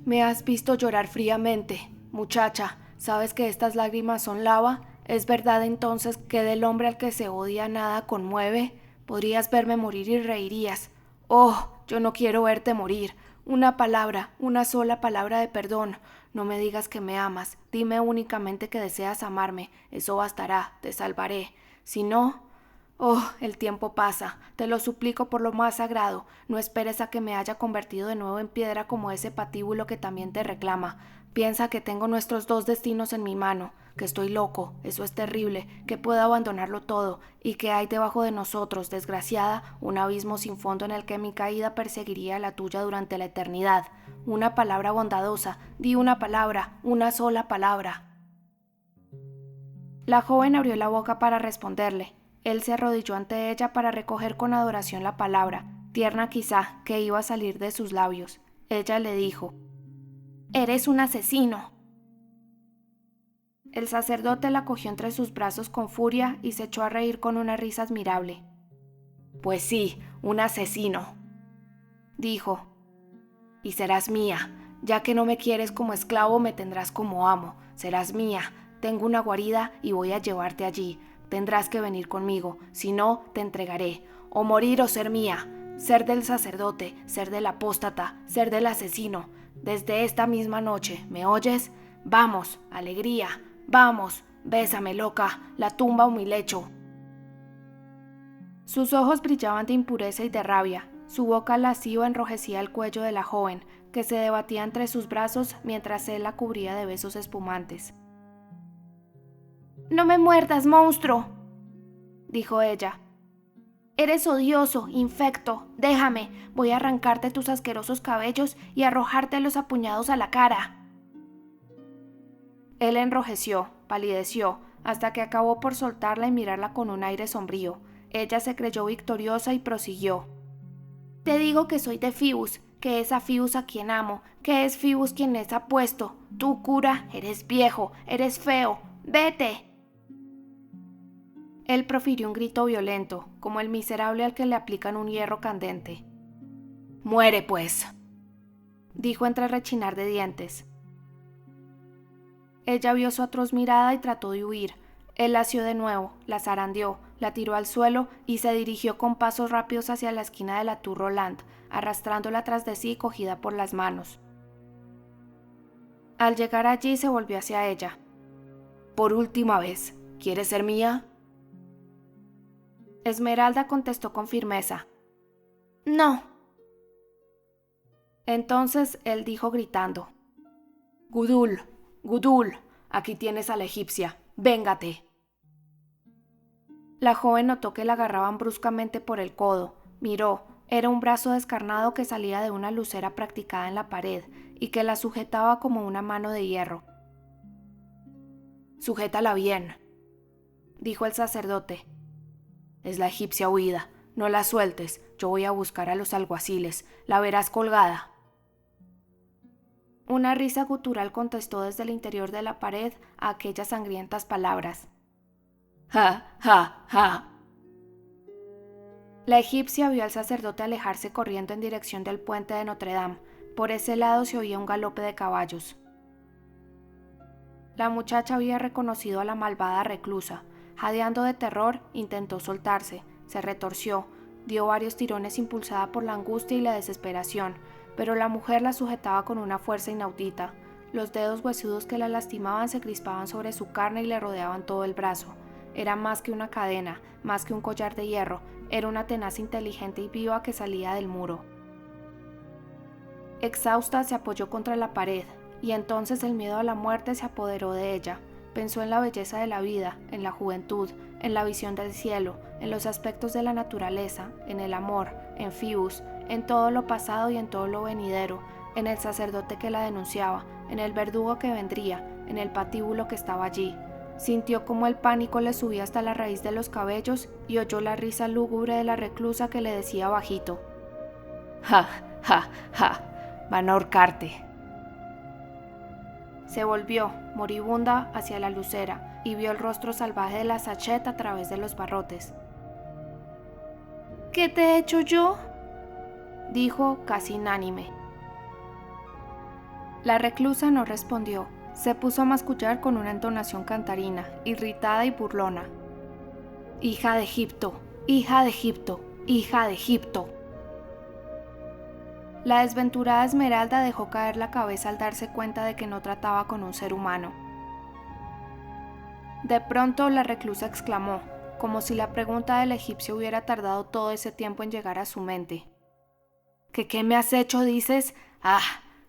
me has visto llorar fríamente. Muchacha, ¿sabes que estas lágrimas son lava? ¿Es verdad entonces que del hombre al que se odia nada conmueve? Podrías verme morir y reirías. Oh, yo no quiero verte morir. Una palabra, una sola palabra de perdón. No me digas que me amas, dime únicamente que deseas amarme, eso bastará, te salvaré. Si no... Oh, el tiempo pasa, te lo suplico por lo más sagrado, no esperes a que me haya convertido de nuevo en piedra como ese patíbulo que también te reclama. Piensa que tengo nuestros dos destinos en mi mano, que estoy loco, eso es terrible, que puedo abandonarlo todo, y que hay debajo de nosotros, desgraciada, un abismo sin fondo en el que mi caída perseguiría la tuya durante la eternidad. Una palabra bondadosa, di una palabra, una sola palabra. La joven abrió la boca para responderle. Él se arrodilló ante ella para recoger con adoración la palabra, tierna quizá, que iba a salir de sus labios. Ella le dijo: «Eres un asesino». El sacerdote la cogió entre sus brazos con furia y se echó a reír con una risa admirable. «Pues sí, un asesino», dijo. «Y serás mía. Ya que no me quieres como esclavo, me tendrás como amo. Serás mía. Tengo una guarida y voy a llevarte allí. Tendrás que venir conmigo, si no, te entregaré. O morir o ser mía. Ser del sacerdote, ser del apóstata, ser del asesino. Desde esta misma noche, ¿me oyes? Vamos, alegría, vamos, bésame, loca, la tumba o mi lecho. Sus ojos brillaban de impureza y de rabia. Su boca lasciva enrojecía el cuello de la joven, que se debatía entre sus brazos mientras él la cubría de besos espumantes. «No me muerdas, monstruo», dijo ella. «Eres odioso, infecto. Déjame, voy a arrancarte tus asquerosos cabellos y arrojártelos a puñados a la cara». Él enrojeció, palideció, hasta que acabó por soltarla y mirarla con un aire sombrío. Ella se creyó victoriosa y prosiguió. «Te digo que soy de Fibus, que es a Fibus a quien amo, que es Fibus quien es apuesto. Tú, cura, eres viejo, eres feo. ¡Vete!». Él profirió un grito violento, como el miserable al que le aplican un hierro candente. «Muere, pues», dijo entre rechinar de dientes. Ella vio su atroz mirada y trató de huir. Él la asió de nuevo, la zarandeó, la tiró al suelo y se dirigió con pasos rápidos hacia la esquina de la Tour Roland, arrastrándola tras de sí cogida por las manos. Al llegar allí se volvió hacia ella. «Por última vez, ¿quieres ser mía?». Esmeralda contestó con firmeza. «No». Entonces él dijo gritando. «Gudul, Gudul, aquí tienes a la egipcia, véngate». La joven notó que la agarraban bruscamente por el codo, miró, era un brazo descarnado que salía de una lucera practicada en la pared y que la sujetaba como una mano de hierro. «Sujétala bien», dijo el sacerdote. «Es la egipcia huida, no la sueltes, yo voy a buscar a los alguaciles, la verás colgada». Una risa gutural contestó desde el interior de la pared a aquellas sangrientas palabras. «Ja, ja, ja». La egipcia vio al sacerdote alejarse corriendo en dirección del puente de Notre Dame. Por ese lado se oía un galope de caballos. La muchacha había reconocido a la malvada reclusa. Jadeando de terror, intentó soltarse, se retorció, dio varios tirones impulsada por la angustia y la desesperación, pero la mujer la sujetaba con una fuerza inaudita. Los dedos huesudos que la lastimaban se crispaban sobre su carne y le rodeaban todo el brazo. Era más que una cadena, más que un collar de hierro, era una tenaza inteligente y viva que salía del muro. Exhausta se apoyó contra la pared, y entonces el miedo a la muerte se apoderó de ella. Pensó en la belleza de la vida, en la juventud, en la visión del cielo, en los aspectos de la naturaleza, en el amor, en Fibus, en todo lo pasado y en todo lo venidero, en el sacerdote que la denunciaba, en el verdugo que vendría, en el patíbulo que estaba allí. Sintió como el pánico le subía hasta la raíz de los cabellos y oyó la risa lúgubre de la reclusa que le decía bajito: «Ja, ja, ja, van a ahorcarte». Se volvió, moribunda, hacia la lucera y vio el rostro salvaje de la Sachet a través de los barrotes. «¿Qué te he hecho yo?», dijo casi inánime. La reclusa no respondió. Se puso a mascullar con una entonación cantarina, irritada y burlona. «Hija de Egipto, hija de Egipto, hija de Egipto». La desventurada Esmeralda dejó caer la cabeza al darse cuenta de que no trataba con un ser humano. De pronto la reclusa exclamó, como si la pregunta del egipcio hubiera tardado todo ese tiempo en llegar a su mente. ¿Qué me has hecho, dices? ¡Ah!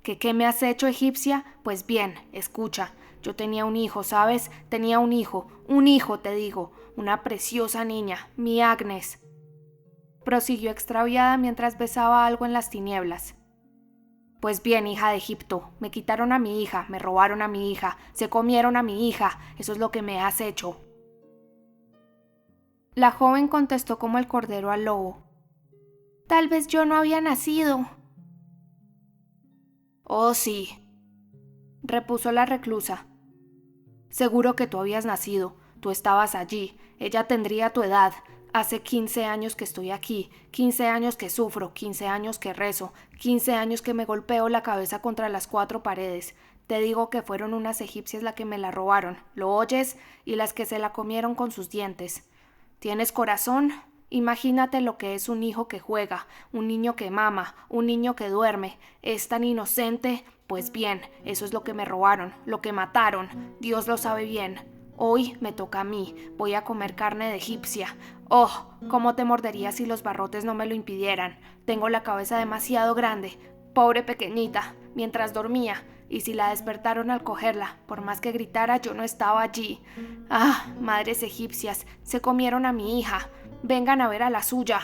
¿Qué me has hecho, egipcia? Pues bien, escucha, yo tenía un hijo, ¿sabes? Tenía un hijo, te digo, una preciosa niña, mi Agnes. Prosiguió extraviada mientras besaba algo en las tinieblas. Pues bien, hija de Egipto, me quitaron a mi hija, me robaron a mi hija, se comieron a mi hija, eso es lo que me has hecho. La joven contestó como el cordero al lobo. Tal vez yo no había nacido. Oh, sí, repuso la reclusa. Seguro que tú habías nacido, tú estabas allí, ella tendría tu edad. Hace 15 años que estoy aquí, 15 años que sufro, 15 años que rezo, 15 años que me golpeo la cabeza contra las 4 paredes. Te digo que fueron unas egipcias las que me la robaron, ¿lo oyes? Y las que se la comieron con sus dientes. ¿Tienes corazón? Imagínate lo que es un hijo que juega, un niño que mama, un niño que duerme. Es tan inocente. Pues bien, eso es lo que me robaron, lo que mataron. Dios lo sabe bien. Hoy me toca a mí. Voy a comer carne de egipcia. Oh, cómo te mordería si los barrotes no me lo impidieran. Tengo la cabeza demasiado grande. Pobre pequeñita, mientras dormía. Y si la despertaron al cogerla, por más que gritara, yo no estaba allí. Ah, madres egipcias, se comieron a mi hija. Vengan a ver a la suya.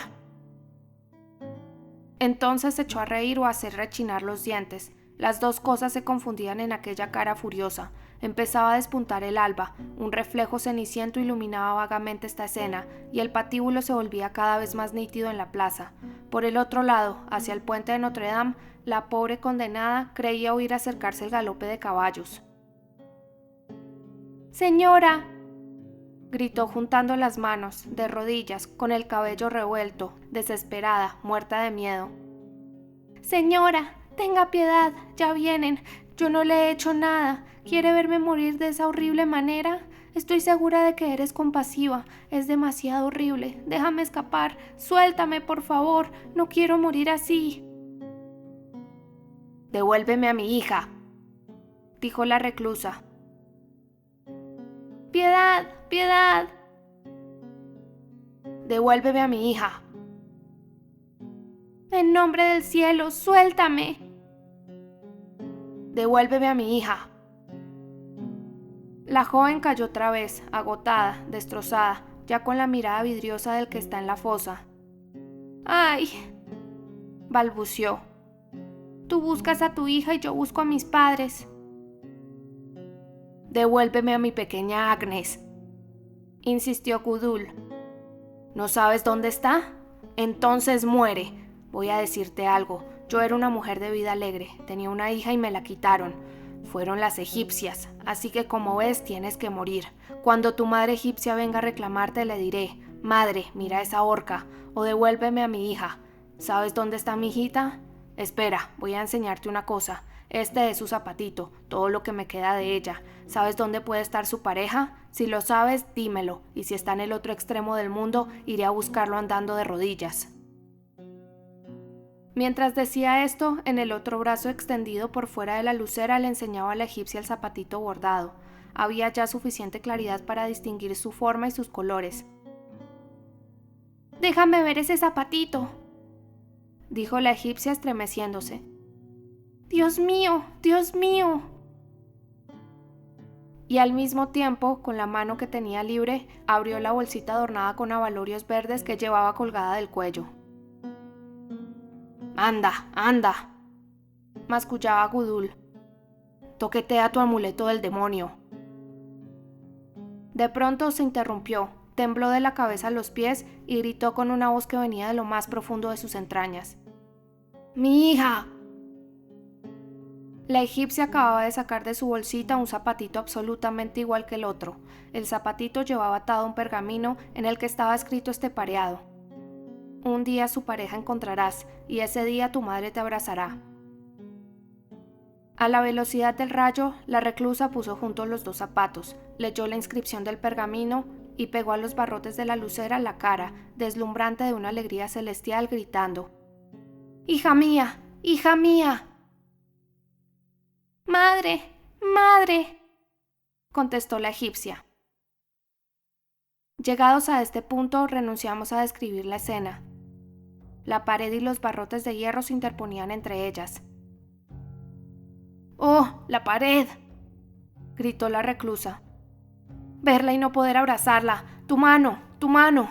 Entonces se echó a reír o a hacer rechinar los dientes. Las dos cosas se confundían en aquella cara furiosa. Empezaba a despuntar el alba, un reflejo ceniciento iluminaba vagamente esta escena, y el patíbulo se volvía cada vez más nítido en la plaza. Por el otro lado, hacia el puente de Notre Dame, la pobre condenada creía oír acercarse el galope de caballos. ¡Señora!, gritó juntando las manos, de rodillas, con el cabello revuelto, desesperada, muerta de miedo. ¡Señora! Tenga piedad, ya vienen. Yo no le he hecho nada. ¿Quiere verme morir de esa horrible manera? Estoy segura de que eres compasiva. Es demasiado horrible. Déjame escapar. Suéltame, por favor. No quiero morir así. Devuélveme a mi hija, dijo la reclusa. Piedad, piedad. Devuélveme a mi hija. En nombre del cielo, suéltame. Devuélveme a mi hija. La joven cayó otra vez, agotada, destrozada, ya con la mirada vidriosa del que está en la fosa. ¡Ay!, balbuceó. Tú buscas a tu hija y yo busco a mis padres. Devuélveme a mi pequeña Agnes, insistió Gudul. ¿No sabes dónde está? Entonces muere. Voy a decirte algo. Yo era una mujer de vida alegre, tenía una hija y me la quitaron. Fueron las egipcias, así que como ves tienes que morir. Cuando tu madre egipcia venga a reclamarte le diré, madre, mira esa horca, o devuélveme a mi hija. ¿Sabes dónde está mi hijita? Espera, voy a enseñarte una cosa. Este es su zapatito, todo lo que me queda de ella. ¿Sabes dónde puede estar su pareja? Si lo sabes, dímelo, y si está en el otro extremo del mundo, iré a buscarlo andando de rodillas. Mientras decía esto, en el otro brazo extendido por fuera de la lucera le enseñaba a la egipcia el zapatito bordado. Había ya suficiente claridad para distinguir su forma y sus colores. «Déjame ver ese zapatito», dijo la egipcia estremeciéndose. «¡Dios mío! ¡Dios mío!». Y al mismo tiempo, con la mano que tenía libre, abrió la bolsita adornada con abalorios verdes que llevaba colgada del cuello. «Anda, anda», mascullaba Gudul. «Toquetea tu amuleto del demonio». De pronto se interrumpió, tembló de la cabeza a los pies y gritó con una voz que venía de lo más profundo de sus entrañas. ¡Mi hija! La egipcia acababa de sacar de su bolsita un zapatito absolutamente igual que el otro. El zapatito llevaba atado un pergamino en el que estaba escrito este pareado: «Un día su pareja encontrarás, y ese día tu madre te abrazará». A la velocidad del rayo, la reclusa puso juntos los dos zapatos, leyó la inscripción del pergamino y pegó a los barrotes de la lucera la cara, deslumbrante de una alegría celestial, gritando: «¡Hija mía! ¡Hija mía!». «¡Madre! ¡Madre!», contestó la egipcia. Llegados a este punto, renunciamos a describir la escena. La pared y los barrotes de hierro se interponían entre ellas. «¡Oh, la pared!», gritó la reclusa. «Verla y no poder abrazarla. ¡Tu mano! ¡Tu mano!».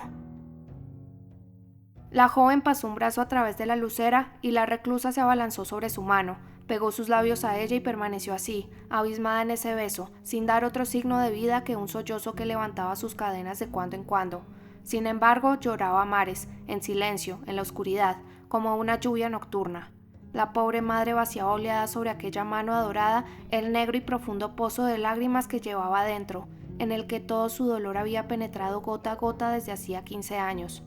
La joven pasó un brazo a través de la lucera y la reclusa se abalanzó sobre su mano, pegó sus labios a ella y permaneció así, abismada en ese beso, sin dar otro signo de vida que un sollozo que levantaba sus cadenas de cuando en cuando. Sin embargo, lloraba a mares, en silencio, en la oscuridad, como una lluvia nocturna. La pobre madre vaciaba oleadas sobre aquella mano adorada el negro y profundo pozo de lágrimas que llevaba dentro, en el que todo su dolor había penetrado gota a gota desde hacía 15 años.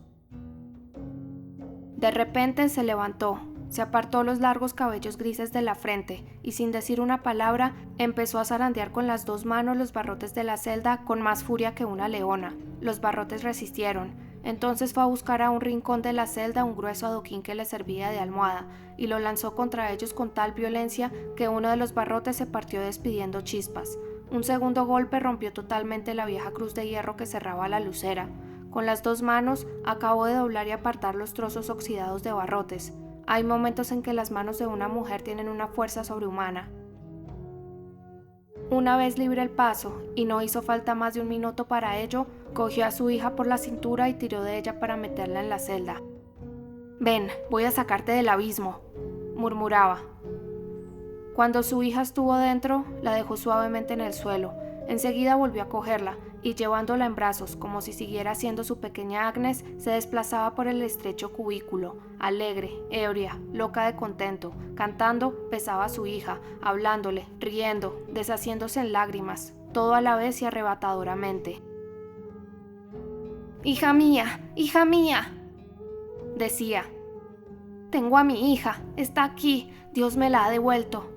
De repente se levantó, se apartó los largos cabellos grises de la frente y sin decir una palabra empezó a zarandear con las dos manos los barrotes de la celda con más furia que una leona. Los barrotes resistieron. Entonces fue a buscar a un rincón de la celda un grueso adoquín que le servía de almohada y lo lanzó contra ellos con tal violencia que uno de los barrotes se partió despidiendo chispas. Un segundo golpe rompió totalmente la vieja cruz de hierro que cerraba la lucera. Con las dos manos acabó de doblar y apartar los trozos oxidados de barrotes. Hay momentos en que las manos de una mujer tienen una fuerza sobrehumana. Una vez libre el paso, y no hizo falta más de un minuto para ello, cogió a su hija por la cintura y tiró de ella para meterla en la celda. «Ven, voy a sacarte del abismo», murmuraba. Cuando su hija estuvo dentro, la dejó suavemente en el suelo. Enseguida volvió a cogerla y, llevándola en brazos como si siguiera siendo su pequeña Agnes, se desplazaba por el estrecho cubículo, alegre, ebria, loca de contento, cantando, besaba a su hija, hablándole, riendo, deshaciéndose en lágrimas, todo a la vez y arrebatadoramente. «Hija mía, decía. «Tengo a mi hija, está aquí, Dios me la ha devuelto.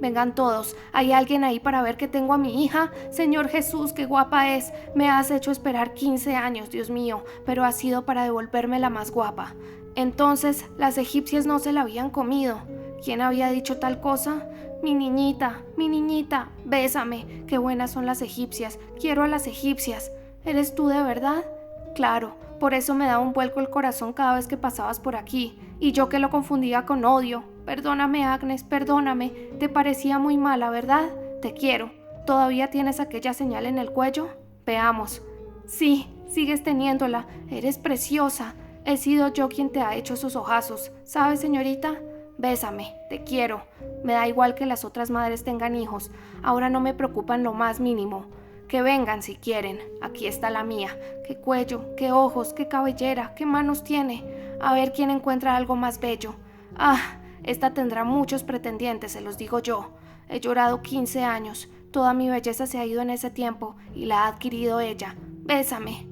Vengan todos, ¿hay alguien ahí para ver que tengo a mi hija? Señor Jesús, qué guapa es, me has hecho esperar 15 años, Dios mío, pero ha sido para devolverme la más guapa». Entonces, las egipcias no se la habían comido. ¿Quién había dicho tal cosa? Mi niñita, bésame, qué buenas son las egipcias, quiero a las egipcias. ¿Eres tú de verdad? Claro, por eso me daba un vuelco el corazón cada vez que pasabas por aquí, y yo que lo confundía con odio. Perdóname, Agnes, perdóname, te parecía muy mala, ¿verdad? Te quiero. ¿Todavía tienes aquella señal en el cuello? Veamos. Sí, sigues teniéndola, eres preciosa. He sido yo quien te ha hecho esos ojazos, ¿sabes, señorita? Bésame, te quiero. Me da igual que las otras madres tengan hijos, ahora no me preocupan lo más mínimo. Que vengan si quieren, aquí está la mía. Qué cuello, qué ojos, qué cabellera, qué manos tiene. A ver quién encuentra algo más bello. Esta tendrá muchos pretendientes, se los digo yo. He llorado 15 años, toda mi belleza se ha ido en ese tiempo y la ha adquirido ella. Bésame.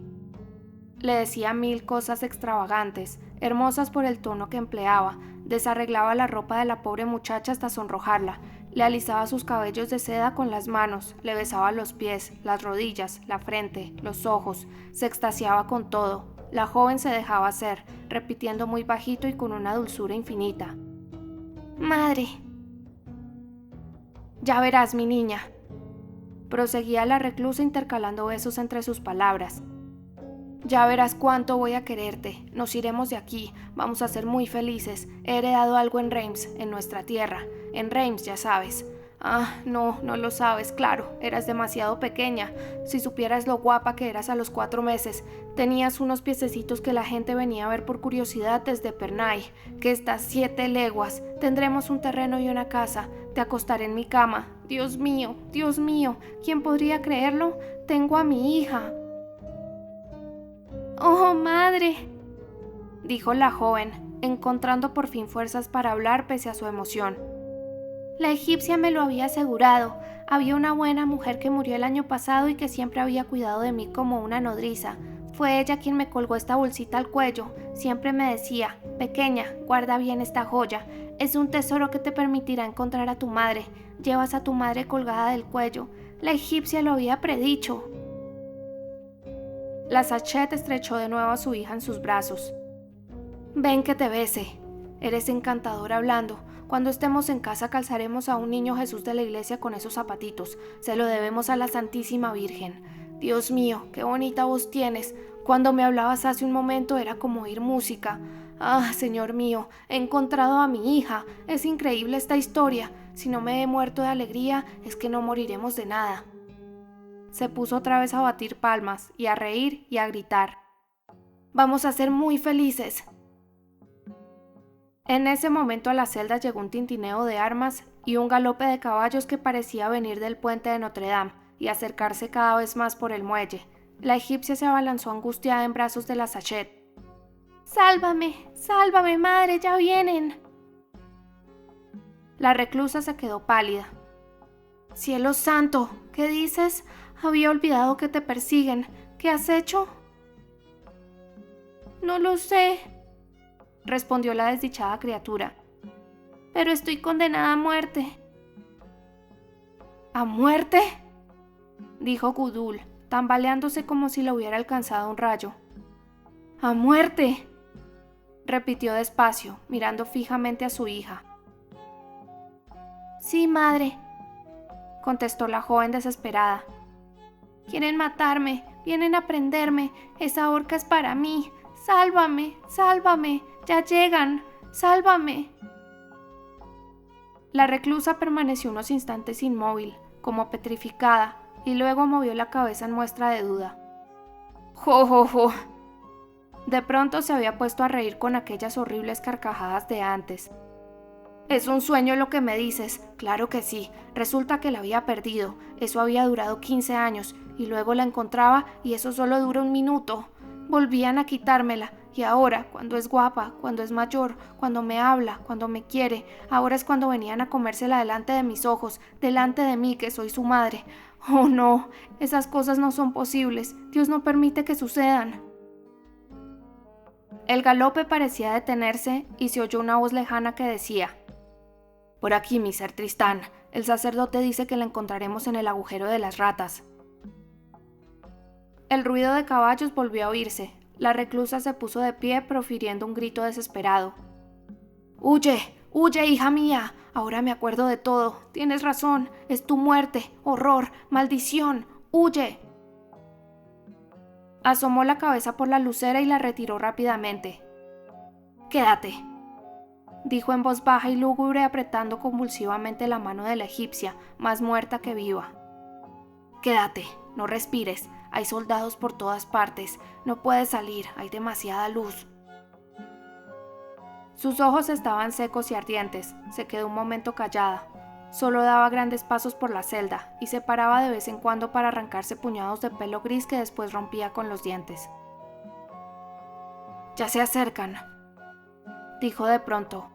Le decía 1000 cosas extravagantes, hermosas por el tono que empleaba. Desarreglaba la ropa de la pobre muchacha hasta sonrojarla. Le alisaba sus cabellos de seda con las manos, le besaba los pies, las rodillas, la frente, los ojos, se extasiaba con todo. La joven se dejaba hacer, repitiendo muy bajito y con una dulzura infinita: «Madre». «Ya verás, mi niña», proseguía la reclusa intercalando besos entre sus palabras. «Ya verás cuánto voy a quererte. Nos iremos de aquí, vamos a ser muy felices. He heredado algo en Reims, en nuestra tierra. En Reims, ya sabes». No lo sabes, claro, eras demasiado pequeña. Si supieras lo guapa que eras a los 4 meses. Tenías unos piececitos que la gente venía a ver por curiosidad desde Pernay, que está 7 leguas. Tendremos un terreno y una casa. Te acostaré en mi cama. Dios mío, ¿quién podría creerlo? Tengo a mi hija. «Oh, madre», dijo la joven, encontrando por fin fuerzas para hablar pese a su emoción. «La egipcia me lo había asegurado. Había una buena mujer que murió el año pasado y que siempre había cuidado de mí como una nodriza. Fue ella quien me colgó esta bolsita al cuello. Siempre me decía: pequeña, guarda bien esta joya. Es un tesoro que te permitirá encontrar a tu madre. Llevas a tu madre colgada del cuello. La egipcia lo había predicho». La Sachet estrechó de nuevo a su hija en sus brazos. «Ven que te bese. Eres encantadora hablando. Cuando estemos en casa calzaremos a un niño Jesús de la iglesia con esos zapatitos. Se lo debemos a la Santísima Virgen. Dios mío, qué bonita voz tienes. Cuando me hablabas hace un momento era como oír música. Señor mío, he encontrado a mi hija. Es increíble esta historia. Si no me he muerto de alegría, es que no moriremos de nada». Se puso otra vez a batir palmas y a reír y a gritar: «Vamos a ser muy felices». En ese momento a la celda llegó un tintineo de armas y un galope de caballos que parecía venir del puente de Notre Dame y acercarse cada vez más por el muelle. La egipcia se abalanzó angustiada en brazos de la Sachet. «Sálvame, madre, ya vienen». La reclusa se quedó pálida. «Cielo santo, ¿qué dices? Había olvidado que te persiguen. ¿Qué has hecho?» «No lo sé», respondió la desdichada criatura. «Pero estoy condenada a muerte». «¿A muerte?», dijo Gudul, tambaleándose como si le hubiera alcanzado un rayo. ¡A muerte!, repitió despacio, mirando fijamente a su hija. Sí, madre, contestó la joven desesperada. Quieren matarme, vienen a prenderme, esa horca es para mí. ¡Sálvame, sálvame! ¡Ya llegan! ¡Sálvame! La reclusa permaneció unos instantes inmóvil, como petrificada, y luego movió la cabeza en muestra de duda. ¡Jo, jo, jo! De pronto se había puesto a reír con aquellas horribles carcajadas de antes. «Es un sueño lo que me dices. Claro que sí. Resulta que la había perdido. Eso había durado 15 años, y luego la encontraba y eso solo dura un minuto. Volvían a quitármela, y ahora, cuando es guapa, cuando es mayor, cuando me habla, cuando me quiere, ahora es cuando venían a comérsela delante de mis ojos, delante de mí, que soy su madre. Oh no, esas cosas no son posibles. Dios no permite que sucedan». El galope parecía detenerse y se oyó una voz lejana que decía: «Por aquí, mi ser Tristán. El sacerdote dice que la encontraremos en el agujero de las ratas». El ruido de caballos volvió a oírse. La reclusa se puso de pie, profiriendo un grito desesperado. «¡Huye! ¡Huye, hija mía! Ahora me acuerdo de todo. Tienes razón. Es tu muerte. Horror. Maldición. ¡Huye!». Asomó la cabeza por la lucera y la retiró rápidamente. «Quédate», dijo en voz baja y lúgubre, apretando convulsivamente la mano de la egipcia, más muerta que viva. «Quédate, no respires. Hay soldados por todas partes. No puedes salir, hay demasiada luz». Sus ojos estaban secos y ardientes. Se quedó un momento callada. Solo daba grandes pasos por la celda y se paraba de vez en cuando para arrancarse puñados de pelo gris que después rompía con los dientes. «Ya se acercan», dijo de pronto.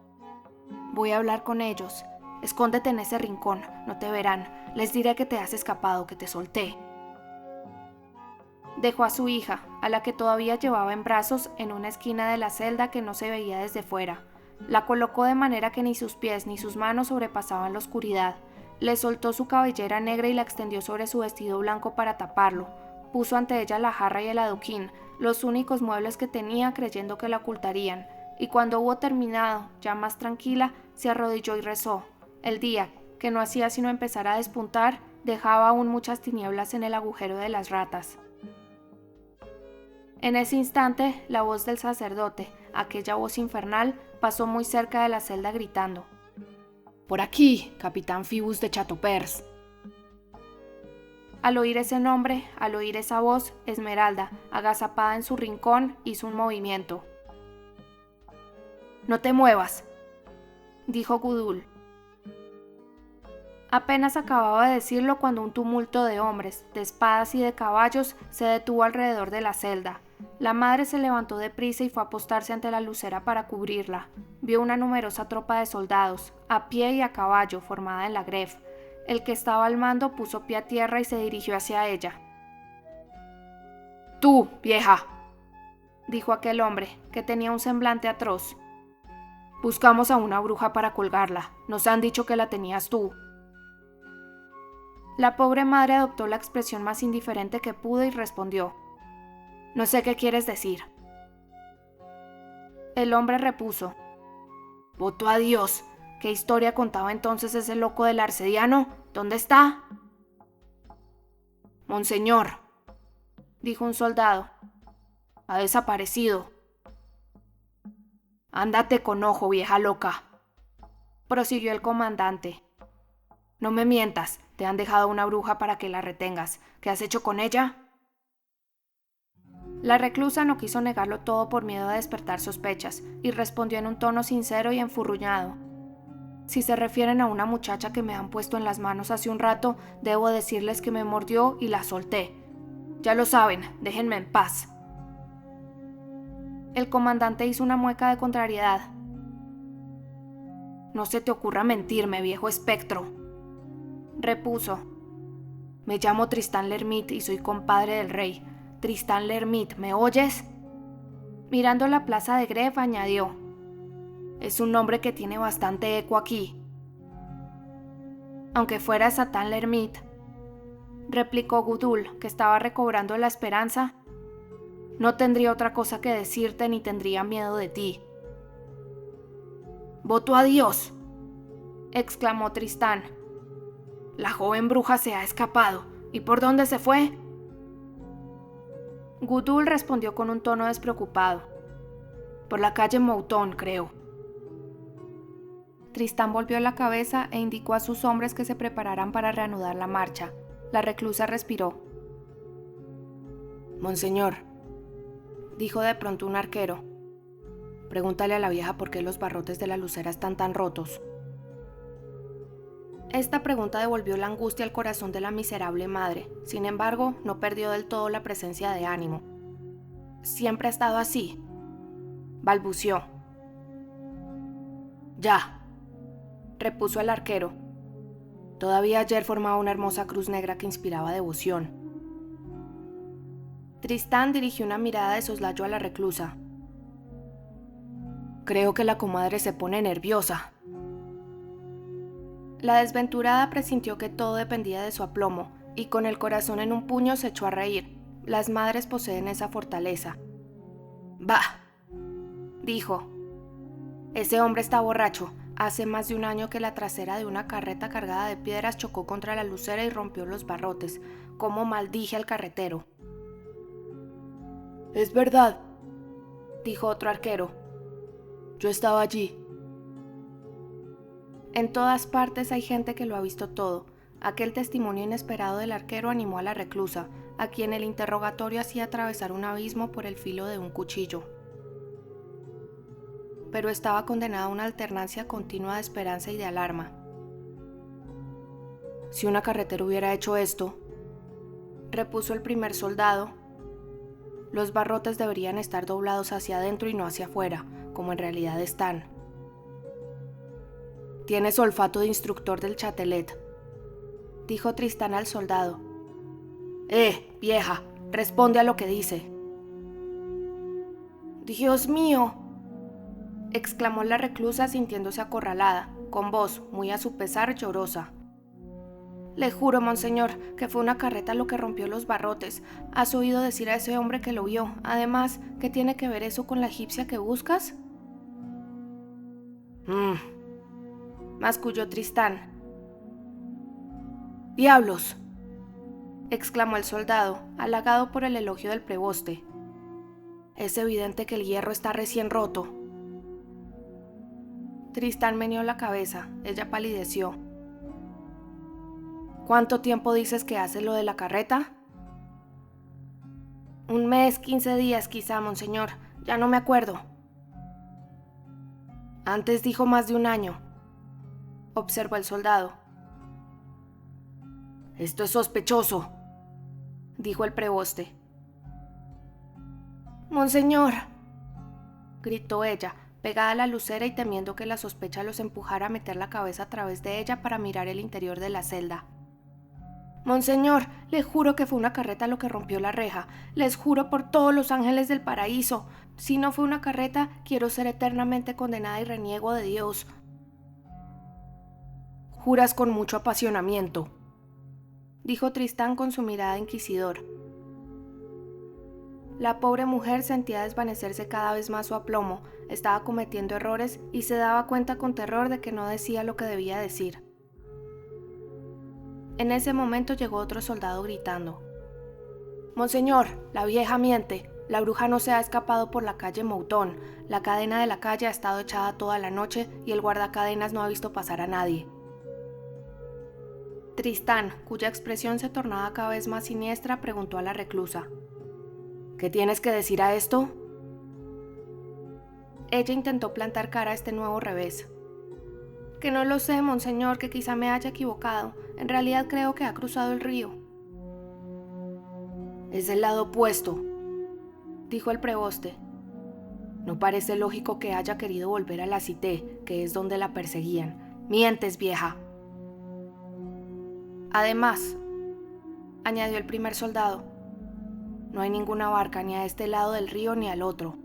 «Voy a hablar con ellos. Escóndete en ese rincón, no te verán. Les diré que te has escapado, que te solté». Dejó a su hija, a la que todavía llevaba en brazos, en una esquina de la celda que no se veía desde fuera. La colocó de manera que ni sus pies ni sus manos sobrepasaban la oscuridad. Le soltó su cabellera negra y la extendió sobre su vestido blanco para taparlo. Puso ante ella la jarra y el adoquín, los únicos muebles que tenía, creyendo que la ocultarían. Y cuando hubo terminado, ya más tranquila, se arrodilló y rezó. El día, que no hacía sino empezar a despuntar, dejaba aún muchas tinieblas en el agujero de las ratas. En ese instante, la voz del sacerdote, aquella voz infernal, pasó muy cerca de la celda gritando: «Por aquí, capitán Phoebus de Chatopers». Al oír ese nombre, al oír esa voz, Esmeralda, agazapada en su rincón, hizo un movimiento. «No te muevas», dijo Gudul. Apenas acababa de decirlo cuando un tumulto de hombres, de espadas y de caballos se detuvo alrededor de la celda. La madre se levantó deprisa y fue a postarse ante la lucera para cubrirla. Vio una numerosa tropa de soldados, a pie y a caballo, formada en la gref. El que estaba al mando puso pie a tierra y se dirigió hacia ella. «Tú, vieja», dijo aquel hombre, que tenía un semblante atroz. «Buscamos a una bruja para colgarla. Nos han dicho que la tenías tú». La pobre madre adoptó la expresión más indiferente que pudo y respondió: «No sé qué quieres decir». El hombre repuso: «Voto a Dios. ¿Qué historia contaba entonces ese loco del arcediano? ¿Dónde está?» «Monseñor», dijo un soldado, «ha desaparecido». «Ándate con ojo, vieja loca», prosiguió el comandante. «No me mientas, te han dejado una bruja para que la retengas. ¿Qué has hecho con ella?» La reclusa no quiso negarlo todo por miedo a despertar sospechas, y respondió en un tono sincero y enfurruñado: «Si se refieren a una muchacha que me han puesto en las manos hace un rato, debo decirles que me mordió y la solté. Ya lo saben, déjenme en paz». El comandante hizo una mueca de contrariedad. «No se te ocurra mentirme, viejo espectro», repuso. «Me llamo Tristán Lermit y soy compadre del rey. Tristán Lermit, ¿me oyes?». Mirando la plaza de Gref, añadió: «Es un nombre que tiene bastante eco aquí». «Aunque fuera Satán Lermit», replicó Gudul, que estaba recobrando la esperanza, No tendría otra cosa que decirte ni tendría miedo de ti. «¡Voto a Dios!», exclamó Tristán. «La joven bruja se ha escapado. ¿Y por dónde se fue?». Gudul respondió con un tono despreocupado. «Por la calle Mouton, creo». Tristán volvió la cabeza e indicó a sus hombres que se prepararan para reanudar la marcha. La reclusa respiró. «Monseñor», dijo de pronto un arquero, «pregúntale a la vieja por qué los barrotes de la lucera están tan rotos». Esta pregunta devolvió la angustia al corazón de la miserable madre. Sin embargo, no perdió del todo la presencia de ánimo. «Siempre ha estado así», balbució. «Ya», repuso el arquero. «Todavía ayer formaba una hermosa cruz negra que inspiraba devoción». Tristán dirigió una mirada de soslayo a la reclusa. «Creo que la comadre se pone nerviosa». La desventurada presintió que todo dependía de su aplomo, y con el corazón en un puño se echó a reír. Las madres poseen esa fortaleza. «Bah», dijo. «Ese hombre está borracho. Hace más de un año que la trasera de una carreta cargada de piedras chocó contra la lucera y rompió los barrotes. Cómo maldije al carretero». «Es verdad», dijo otro arquero. «Yo estaba allí». En todas partes hay gente que lo ha visto todo. Aquel testimonio inesperado del arquero animó a la reclusa, a quien el interrogatorio hacía atravesar un abismo por el filo de un cuchillo. Pero estaba condenada a una alternancia continua de esperanza y de alarma. «Si una carretera hubiera hecho esto», repuso el primer soldado, «los barrotes deberían estar doblados hacia adentro y no hacia afuera, como en realidad están». «Tienes olfato de instructor del Châtelet», dijo Tristán al soldado. Vieja, responde a lo que dice». «Dios mío», exclamó la reclusa sintiéndose acorralada, con voz, muy a su pesar, llorosa. «Le juro, monseñor, que fue una carreta lo que rompió los barrotes. ¿Has oído decir a ese hombre que lo vio? Además, ¿qué tiene que ver eso con la egipcia que buscas?». Masculló Tristán. «¡Diablos!», exclamó el soldado, halagado por el elogio del preboste. «Es evidente que el hierro está recién roto». Tristán meneó la cabeza. Ella palideció. «¿Cuánto tiempo dices que hace lo de la carreta?». «1 mes, 15 días quizá, monseñor. Ya no me acuerdo». «Antes dijo más de 1 año», observó el soldado. «Esto es sospechoso», dijo el preboste. «Monseñor», gritó ella, pegada a la lucera y temiendo que la sospecha los empujara a meter la cabeza a través de ella para mirar el interior de la celda. «Monseñor, le juro que fue una carreta lo que rompió la reja. Les juro por todos los ángeles del paraíso. Si no fue una carreta, quiero ser eternamente condenada y reniego de Dios». «Juras con mucho apasionamiento», dijo Tristán con su mirada inquisidor. La pobre mujer sentía desvanecerse cada vez más su aplomo, estaba cometiendo errores y se daba cuenta con terror de que no decía lo que debía decir. En ese momento llegó otro soldado gritando: «Monseñor, la vieja miente. La bruja no se ha escapado por la calle Mouton. La cadena de la calle ha estado echada toda la noche y el guardacadenas no ha visto pasar a nadie». Tristán, cuya expresión se tornaba cada vez más siniestra, preguntó a la reclusa: «¿Qué tienes que decir a esto?». Ella intentó plantar cara a este nuevo revés. «Que no lo sé, monseñor, que quizá me haya equivocado. En realidad creo que ha cruzado el río». «Es del lado opuesto», dijo el preboste. «No parece lógico que haya querido volver a la Cité, que es donde la perseguían. Mientes, vieja». «Además», añadió el primer soldado, «no hay ninguna barca ni a este lado del río ni al otro».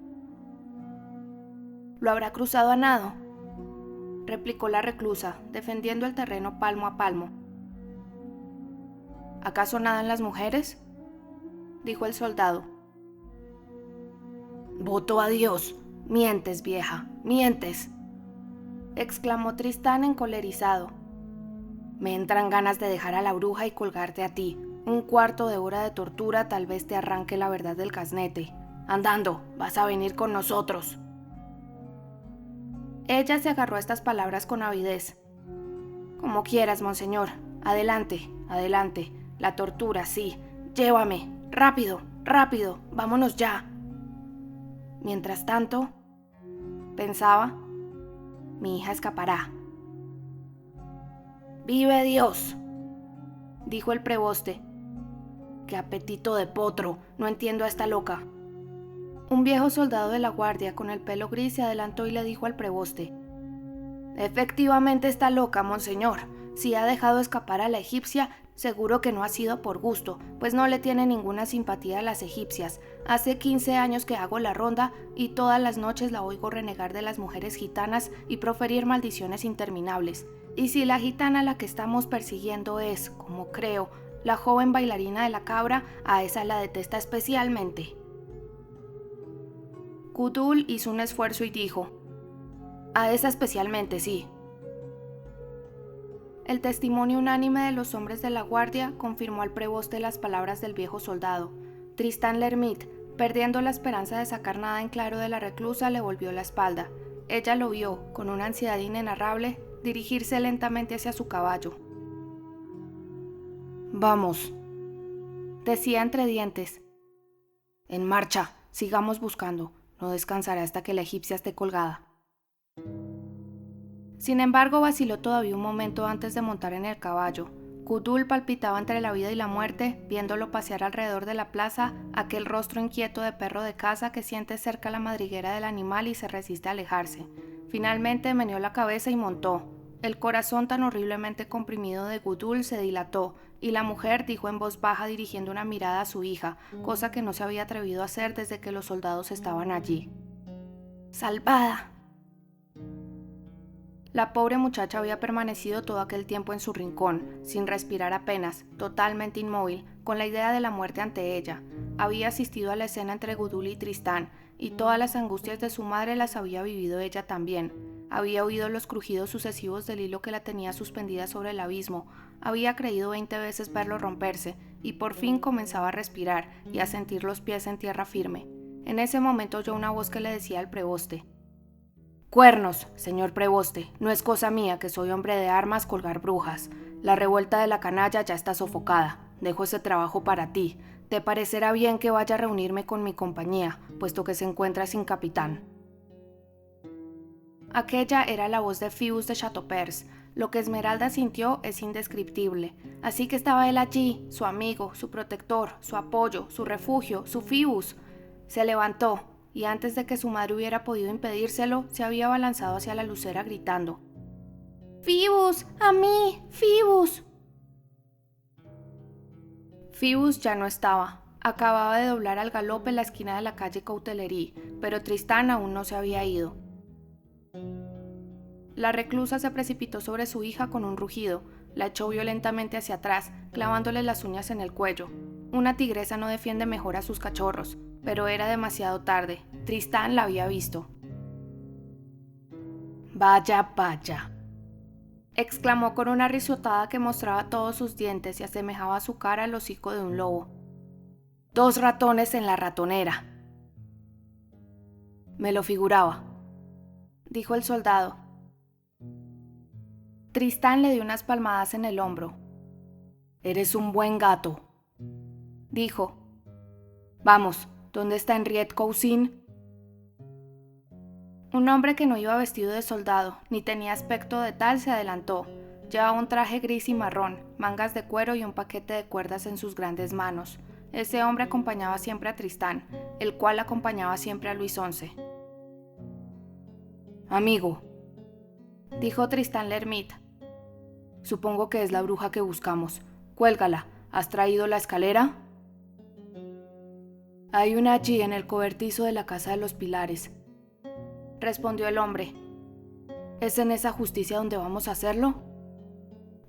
«Lo habrá cruzado a nado», replicó la reclusa, defendiendo el terreno palmo a palmo. «¿Acaso nadan las mujeres?», dijo el soldado. Voto a Dios. Mientes, vieja, mientes, exclamó Tristán encolerizado. Me entran ganas de dejar a la bruja y colgarte a ti. Un cuarto de hora de tortura tal vez te arranque la verdad del gaznate. Andando, vas a venir con nosotros. Ella se agarró a estas palabras con avidez. Como quieras, monseñor. Adelante, adelante. La tortura, sí. Llévame. Rápido, rápido. Vámonos ya. Mientras tanto, pensaba, mi hija escapará. ¡Vive Dios!, dijo el preboste. ¡Qué apetito de potro! No entiendo a esta loca. Un viejo soldado de la guardia con el pelo gris se adelantó y le dijo al preboste: Efectivamente está loca, monseñor. Si ha dejado escapar a la egipcia, seguro que no ha sido por gusto, pues no le tiene ninguna simpatía a las egipcias. Hace 15 años que hago la ronda y todas las noches la oigo renegar de las mujeres gitanas y proferir maldiciones interminables. Y si la gitana a la que estamos persiguiendo es, como creo, la joven bailarina de la cabra, a esa la detesta especialmente. Gudul hizo un esfuerzo y dijo: A esa especialmente, sí. El testimonio unánime de los hombres de la guardia confirmó al preboste las palabras del viejo soldado. Tristán L'Hermite, perdiendo la esperanza de sacar nada en claro de la reclusa, le volvió la espalda. Ella lo vio, con una ansiedad inenarrable, dirigirse lentamente hacia su caballo. Vamos, decía entre dientes. En marcha, sigamos buscando. No descansará hasta que la egipcia esté colgada. Sin embargo, vaciló todavía un momento antes de montar en el caballo. Gudul palpitaba entre la vida y la muerte, viéndolo pasear alrededor de la plaza, aquel rostro inquieto de perro de caza que siente cerca la madriguera del animal y se resiste a alejarse. Finalmente meneó la cabeza y montó. El corazón tan horriblemente comprimido de Gudul se dilató, y la mujer dijo en voz baja dirigiendo una mirada a su hija, cosa que no se había atrevido a hacer desde que los soldados estaban allí. ¡Salvada! La pobre muchacha había permanecido todo aquel tiempo en su rincón, sin respirar apenas, totalmente inmóvil, con la idea de la muerte ante ella. Había asistido a la escena entre Gudul y Tristán, y todas las angustias de su madre las había vivido ella también. Había oído los crujidos sucesivos del hilo que la tenía suspendida sobre el abismo, había creído 20 veces verlo romperse, y por fin comenzaba a respirar y a sentir los pies en tierra firme. En ese momento oyó una voz que le decía al preboste: «Cuernos, señor preboste, no es cosa mía, que soy hombre de armas, colgar brujas. La revuelta de la canalla ya está sofocada. Dejo ese trabajo para ti. Te parecerá bien que vaya a reunirme con mi compañía, puesto que se encuentra sin capitán». Aquella era la voz de Phoebus de Chateaupers. Lo que Esmeralda sintió es indescriptible. Así que estaba él allí, su amigo, su protector, su apoyo, su refugio, su Phoebus. Se levantó, y antes de que su madre hubiera podido impedírselo, se había abalanzado hacia la lucera gritando: «¡Phoebus! ¡A mí! ¡Phoebus!». Phoebus ya no estaba. Acababa de doblar al galope la esquina de la calle Coutellerie, pero Tristán aún no se había ido. La reclusa se precipitó sobre su hija con un rugido, la echó violentamente hacia atrás, clavándole las uñas en el cuello. Una tigresa no defiende mejor a sus cachorros, pero era demasiado tarde. Tristán la había visto. «Vaya, vaya», exclamó con una risotada que mostraba todos sus dientes y asemejaba a su cara al hocico de un lobo. «2 ratones en la ratonera». «Me lo figuraba», dijo el soldado. Tristán le dio unas palmadas en el hombro. «Eres un buen gato», dijo. «Vamos, ¿dónde está Henriette Cousin?» Un hombre que no iba vestido de soldado, ni tenía aspecto de tal, se adelantó. Llevaba un traje gris y marrón, mangas de cuero y un paquete de cuerdas en sus grandes manos. Ese hombre acompañaba siempre a Tristán, el cual acompañaba siempre a Luis XI. «Amigo», dijo Tristán L'Hermite, «supongo que es la bruja que buscamos. Cuélgala. ¿Has traído la escalera?» «Hay una allí en el cobertizo de la casa de los pilares», respondió el hombre. «¿Es en esa justicia donde vamos a hacerlo?»,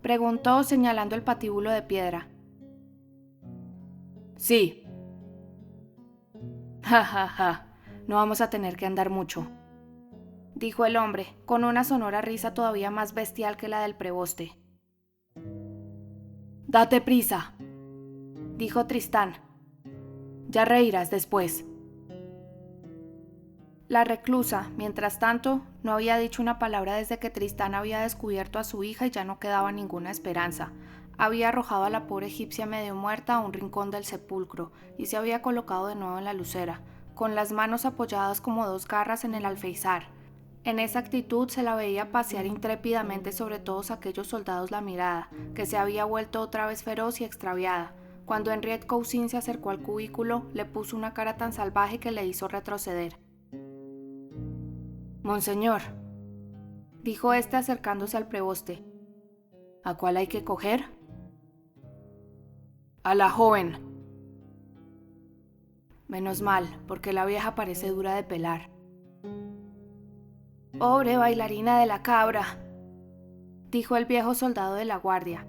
preguntó señalando el patíbulo de piedra. «Sí». «Ja, ja, ja. No vamos a tener que andar mucho, dijo el hombre, con una sonora risa todavía más bestial que la del preboste. Date prisa, dijo Tristán. Ya reirás después. La reclusa, mientras tanto, no había dicho una palabra desde que Tristán había descubierto a su hija y ya no quedaba ninguna esperanza. Había arrojado a la pobre egipcia medio muerta a un rincón del sepulcro y se había colocado de nuevo en la lucera, con las manos apoyadas como dos garras en el alféizar. En esa actitud se la veía pasear intrépidamente sobre todos aquellos soldados la mirada, que se había vuelto otra vez feroz y extraviada. Cuando Henriette Cousin se acercó al cubículo, le puso una cara tan salvaje que le hizo retroceder. Monseñor, dijo éste acercándose al preboste, ¿a cuál hay que coger? A la joven. Menos mal, porque la vieja parece dura de pelar. Pobre bailarina de la cabra, dijo el viejo soldado de la guardia.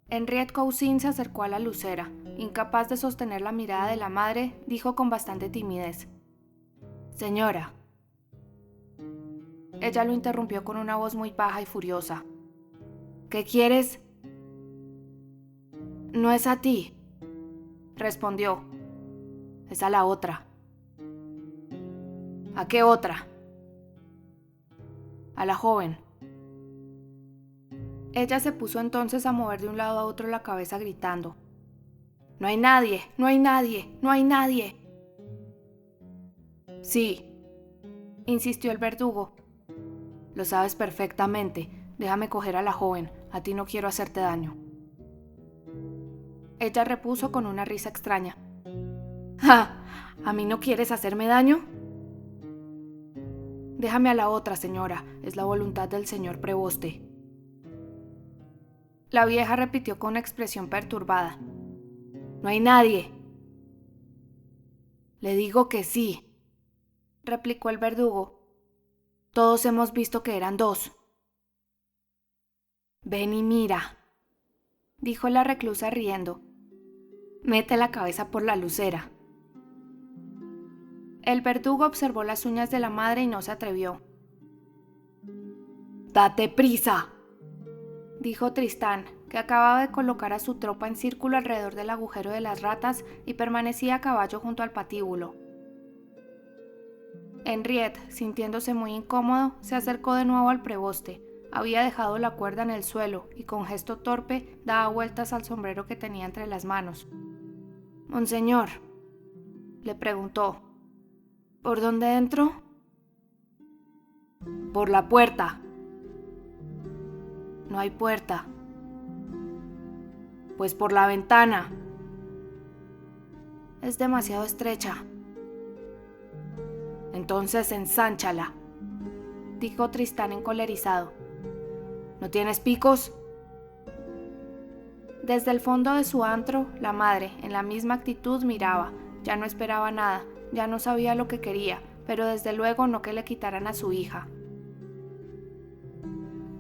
Henriette Cousin se acercó a la lucera. Incapaz de sostener la mirada de la madre, dijo con bastante timidez: Señora. Ella lo interrumpió con una voz muy baja y furiosa. ¿Qué quieres? No es a ti, respondió. Es a la otra. ¿A qué otra? A la joven. Ella se puso entonces a mover de un lado a otro la cabeza gritando: No hay nadie, no hay nadie, no hay nadie. Sí, insistió el verdugo. Lo sabes perfectamente. Déjame coger a la joven. A ti no quiero hacerte daño. Ella repuso con una risa extraña. ¡Ja! ¿A mí no quieres hacerme daño? Déjame a la otra, señora. Es la voluntad del señor preboste. La vieja repitió con expresión perturbada. No hay nadie. Le digo que sí, replicó el verdugo. Todos hemos visto que eran dos. Ven y mira, dijo la reclusa riendo. Mete la cabeza por la lucera. El verdugo observó las uñas de la madre y no se atrevió. ¡Date prisa!, dijo Tristán, que acababa de colocar a su tropa en círculo alrededor del agujero de las ratas y permanecía a caballo junto al patíbulo. Henriette, sintiéndose muy incómodo, se acercó de nuevo al preboste. Había dejado la cuerda en el suelo y con gesto torpe daba vueltas al sombrero que tenía entre las manos. «Monseñor», le preguntó, «¿por dónde entro?» «Por la puerta». «No hay puerta». «Pues por la ventana». «Es demasiado estrecha». «Entonces ensánchala», dijo Tristán encolerizado. ¿No tienes picos? Desde el fondo de su antro, la madre, en la misma actitud, miraba. Ya no esperaba nada, ya no sabía lo que quería, pero desde luego no que le quitaran a su hija.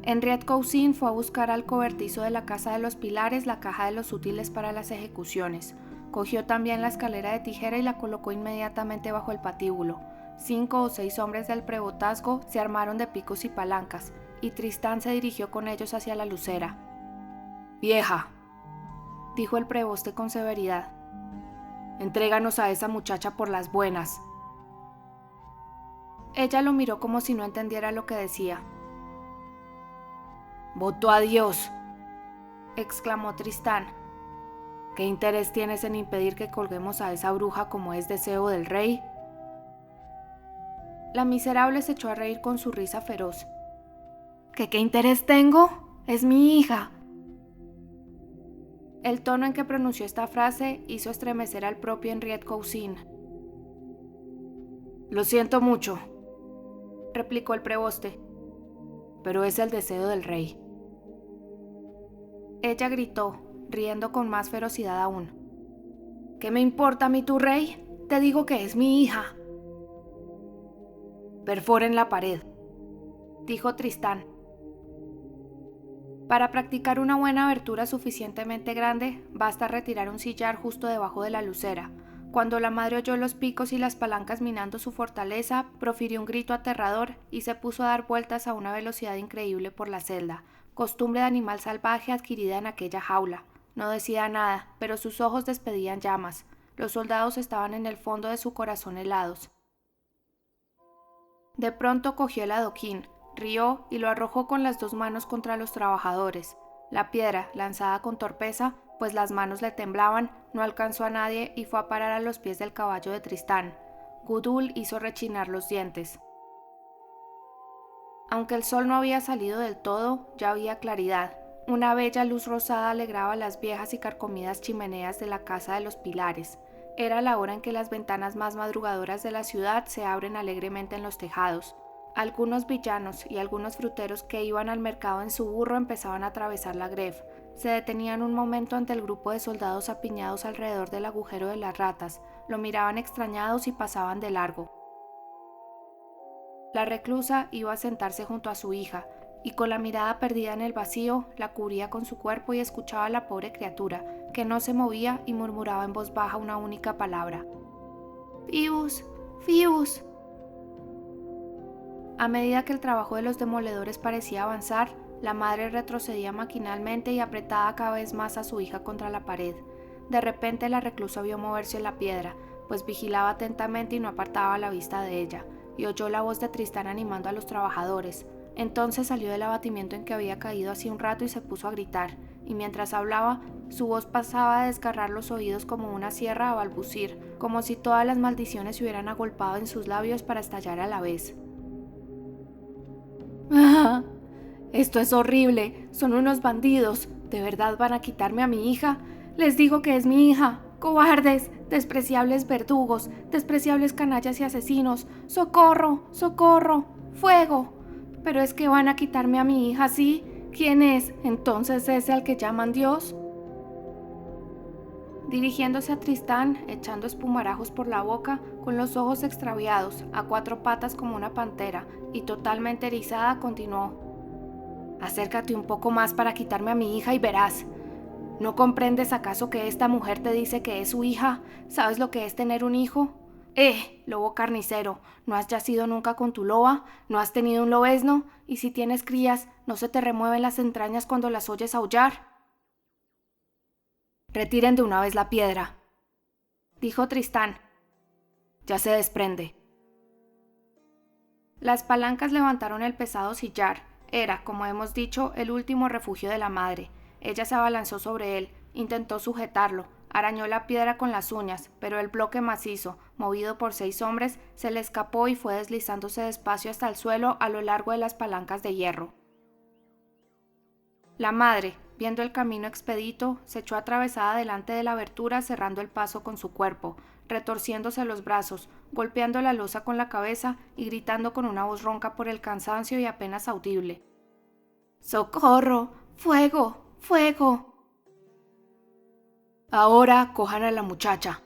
Henriette Cousin fue a buscar al cobertizo de la casa de los pilares la caja de los útiles para las ejecuciones. Cogió también la escalera de tijera y la colocó inmediatamente bajo el patíbulo. 5 o 6 hombres del prebotazgo se armaron de picos y palancas, y Tristán se dirigió con ellos hacia la lucera. «Vieja», dijo el preboste con severidad, «entréganos a esa muchacha por las buenas». Ella lo miró como si no entendiera lo que decía. «Voto a Dios», exclamó Tristán. «¿Qué interés tienes en impedir que colguemos a esa bruja como es deseo del rey?» La miserable se echó a reír con su risa feroz. ¿Qué interés tengo? Es mi hija. El tono en que pronunció esta frase hizo estremecer al propio Henriette Cousin. «Lo siento mucho», replicó el preboste, «pero es el deseo del rey». Ella gritó, riendo con más ferocidad aún. «¿Qué me importa a mí tu rey? Te digo que es mi hija». «Perforen la pared», dijo Tristán. Para practicar una buena abertura suficientemente grande, basta retirar un sillar justo debajo de la lucera. Cuando la madre oyó los picos y las palancas minando su fortaleza, profirió un grito aterrador y se puso a dar vueltas a una velocidad increíble por la celda, costumbre de animal salvaje adquirida en aquella jaula. No decía nada, pero sus ojos despedían llamas. Los soldados estaban en el fondo de su corazón helados. De pronto cogió el adoquín, rió y lo arrojó con las 2 manos contra los trabajadores. La piedra, lanzada con torpeza, pues las manos le temblaban, no alcanzó a nadie y fue a parar a los pies del caballo de Tristán. Gudul hizo rechinar los dientes. Aunque el sol no había salido del todo, ya había claridad. Una bella luz rosada alegraba las viejas y carcomidas chimeneas de la casa de los Pilares. Era la hora en que las ventanas más madrugadoras de la ciudad se abren alegremente en los tejados. Algunos villanos y algunos fruteros que iban al mercado en su burro empezaban a atravesar la Greve. Se detenían un momento ante el grupo de soldados apiñados alrededor del agujero de las ratas, lo miraban extrañados y pasaban de largo. La reclusa iba a sentarse junto a su hija, y con la mirada perdida en el vacío, la cubría con su cuerpo y escuchaba a la pobre criatura, que no se movía y murmuraba en voz baja una única palabra: «Phoebus, Phoebus». A medida que el trabajo de los demoledores parecía avanzar, la madre retrocedía maquinalmente y apretaba cada vez más a su hija contra la pared. De repente la reclusa vio moverse la piedra, pues vigilaba atentamente y no apartaba la vista de ella, y oyó la voz de Tristán animando a los trabajadores. Entonces salió del abatimiento en que había caído hacía un rato y se puso a gritar, y mientras hablaba, su voz pasaba de desgarrar los oídos como una sierra a balbucir, como si todas las maldiciones se hubieran agolpado en sus labios para estallar a la vez. ¡Ah! Esto es horrible, son unos bandidos, ¿de verdad van a quitarme a mi hija? Les digo que es mi hija, cobardes, despreciables verdugos, despreciables canallas y asesinos, ¡socorro, socorro, fuego! Pero es que van a quitarme a mi hija, ¿sí? ¿Quién es? ¿Entonces ese al que llaman Dios? Dirigiéndose a Tristán, echando espumarajos por la boca, con los ojos extraviados, a 4 patas como una pantera, y totalmente erizada, continuó: «Acércate un poco más para quitarme a mi hija y verás. ¿No comprendes acaso que esta mujer te dice que es su hija? ¿Sabes lo que es tener un hijo? Lobo carnicero, ¿no has yacido nunca con tu loba? ¿No has tenido un lobezno? Y si tienes crías, ¿no se te remueven las entrañas cuando las oyes aullar?» «Retiren de una vez la piedra», dijo Tristán. «Ya se desprende». Las palancas levantaron el pesado sillar. Era, como hemos dicho, el último refugio de la madre. Ella se abalanzó sobre él, intentó sujetarlo, arañó la piedra con las uñas, pero el bloque macizo, movido por 6 hombres, se le escapó y fue deslizándose despacio hasta el suelo a lo largo de las palancas de hierro. La madre, viendo el camino expedito, se echó atravesada delante de la abertura, cerrando el paso con su cuerpo, retorciéndose los brazos, golpeando la losa con la cabeza y gritando con una voz ronca por el cansancio y apenas audible: «¡Socorro! ¡Fuego! ¡Fuego!». «Ahora cojan a la muchacha»,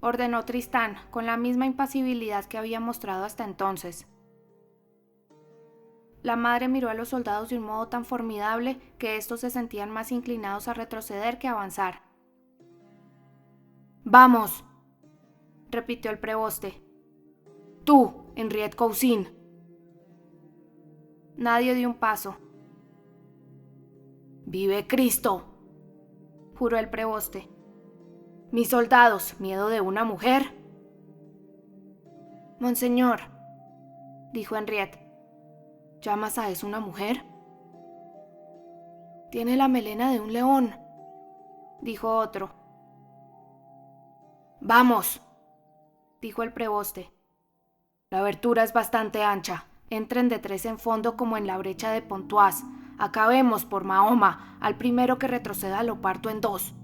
ordenó Tristán, con la misma impasibilidad que había mostrado hasta entonces. La madre miró a los soldados de un modo tan formidable que estos se sentían más inclinados a retroceder que a avanzar. «¡Vamos!», repitió el preboste. «Tú, Henriette Cousin». Nadie dio un paso. «¡Vive Cristo!», juró el preboste. «Mis soldados, ¿miedo de una mujer?». «Monseñor», dijo Henriette, «¿llamas a eso una mujer?». «Tiene la melena de un león», dijo otro. «Vamos», dijo el preboste. «La abertura es bastante ancha. Entren de 3 en fondo como en la brecha de Pontoise. Acabemos, por Mahoma. Al primero que retroceda lo parto en 2».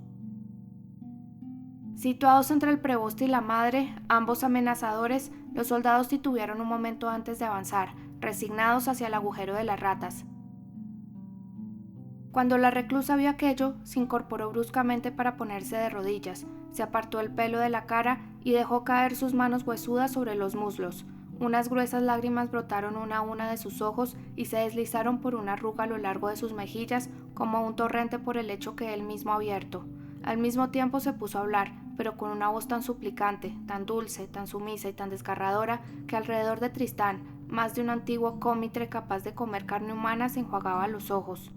Situados entre el preboste y la madre, ambos amenazadores, los soldados titubearon un momento antes de avanzar, resignados hacia el agujero de las ratas. Cuando la reclusa vio aquello, se incorporó bruscamente para ponerse de rodillas, se apartó el pelo de la cara y dejó caer sus manos huesudas sobre los muslos. Unas gruesas lágrimas brotaron una a una de sus ojos y se deslizaron por una arruga a lo largo de sus mejillas como un torrente por el lecho que él mismo ha abierto. Al mismo tiempo se puso a hablar, pero con una voz tan suplicante, tan dulce, tan sumisa y tan desgarradora, que alrededor de Tristán, más de un antiguo cómitre capaz de comer carne humana se enjuagaba los ojos.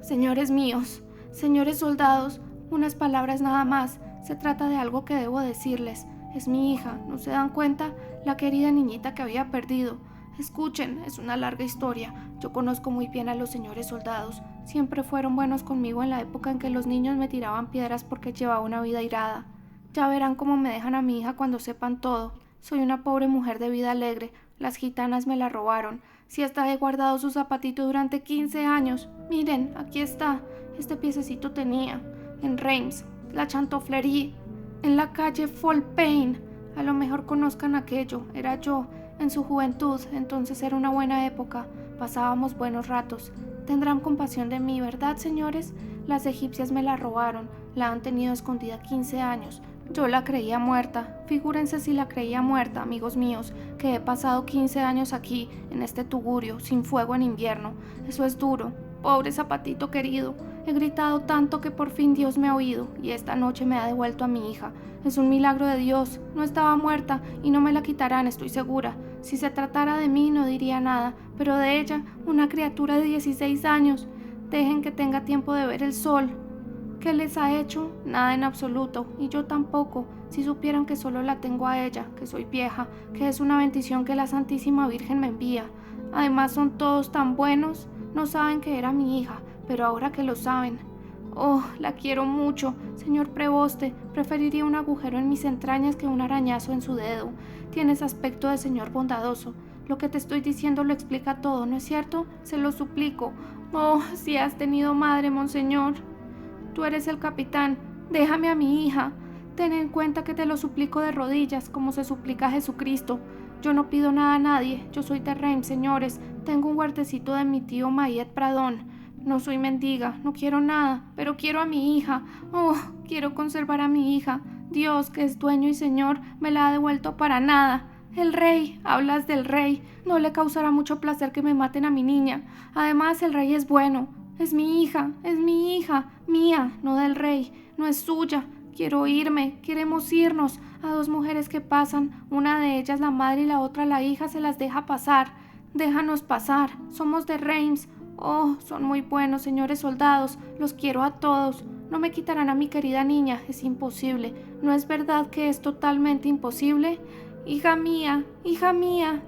Señores míos, señores soldados, unas palabras nada más. Se trata de algo que debo decirles. Es mi hija, ¿no se dan cuenta? La querida niñita que había perdido. Escuchen, es una larga historia. Yo conozco muy bien a los señores soldados. Siempre fueron buenos conmigo en la época en que los niños me tiraban piedras porque llevaba una vida airada. Ya verán cómo me dejan a mi hija cuando sepan todo. Soy una pobre mujer de vida alegre. Las gitanas me la robaron. Si hasta he guardado su zapatito durante 15 años. Miren, aquí está. Este piececito tenía. En Reims, la Chantoflerie, en la calle Folpain. A lo mejor conozcan aquello. Era yo. En su juventud, entonces era una buena época, pasábamos buenos ratos. Tendrán compasión de mí, ¿verdad, señores? Las egipcias me la robaron, la han tenido escondida 15 años. Yo la creía muerta. Figúrense si la creía muerta, amigos míos, que he pasado 15 años aquí, en este tugurio, sin fuego en invierno. Eso es duro. Pobre zapatito querido. He gritado tanto que por fin Dios me ha oído y esta noche me ha devuelto a mi hija. Es un milagro de Dios. No estaba muerta y no me la quitarán, estoy segura. Si se tratara de mí no diría nada, pero de ella, una criatura de 16 años. Dejen que tenga tiempo de ver el sol. ¿Qué les ha hecho? Nada en absoluto, y yo tampoco. Si supieran que solo la tengo a ella, que soy vieja, que es una bendición que la Santísima Virgen me envía. Además son todos tan buenos. No saben que era mi hija, pero ahora que lo saben. Oh, la quiero mucho. Señor preboste, preferiría un agujero en mis entrañas que un arañazo en su dedo. Tienes aspecto de señor bondadoso. Lo que te estoy diciendo lo explica todo, ¿no es cierto? Se lo suplico. Oh, si has tenido madre, monseñor. Tú eres el capitán. Déjame a mi hija. Ten en cuenta que te lo suplico de rodillas, como se suplica a Jesucristo. Yo no pido nada a nadie. Yo soy de Reims, señores. Tengo un huertecito de mi tío Mayet Pradón. No soy mendiga, no quiero nada, pero quiero a mi hija. Oh, quiero conservar a mi hija. Dios, que es dueño y señor, me la ha devuelto para nada. El rey, hablas del rey. No le causará mucho placer que me maten a mi niña. Además, el rey es bueno. Es mi hija, mía, no del rey, no es suya. Quiero irme, queremos irnos. A dos mujeres que pasan, una de ellas la madre y la otra la hija, se las deja pasar. Déjanos pasar, somos de Reims. Oh, son muy buenos, señores soldados, los quiero a todos. No me quitarán a mi querida niña, es imposible. ¿No es verdad que es totalmente imposible? Hija mía, hija mía.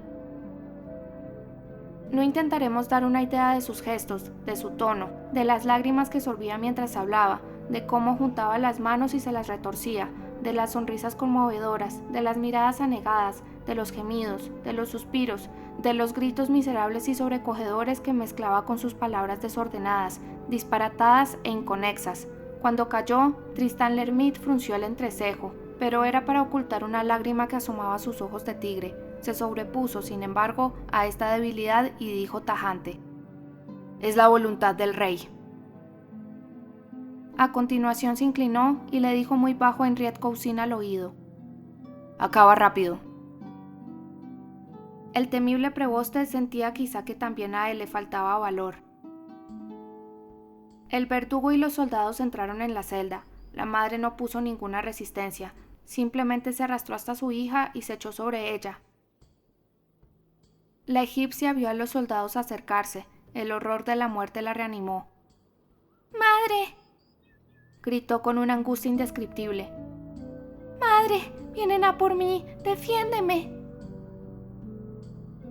No intentaremos dar una idea de sus gestos, de su tono, de las lágrimas que sorbía mientras hablaba, de cómo juntaba las manos y se las retorcía, de las sonrisas conmovedoras, de las miradas anegadas, de los gemidos, de los suspiros, de los gritos miserables y sobrecogedores que mezclaba con sus palabras desordenadas, disparatadas e inconexas. Cuando cayó, Tristán Lermit frunció el entrecejo, pero era para ocultar una lágrima que asomaba a sus ojos de tigre. Se sobrepuso, sin embargo, a esta debilidad y dijo tajante: «Es la voluntad del rey». A continuación se inclinó y le dijo muy bajo a Henriette Cousin al oído: «Acaba rápido». El temible preboste sentía quizá que también a él le faltaba valor. El verdugo y los soldados entraron en la celda. La madre no puso ninguna resistencia, simplemente se arrastró hasta su hija y se echó sobre ella. La egipcia vio a los soldados acercarse. El horror de la muerte la reanimó. «¡Madre!», gritó con una angustia indescriptible. «¡Madre! ¡Vienen a por mí! ¡Defiéndeme!».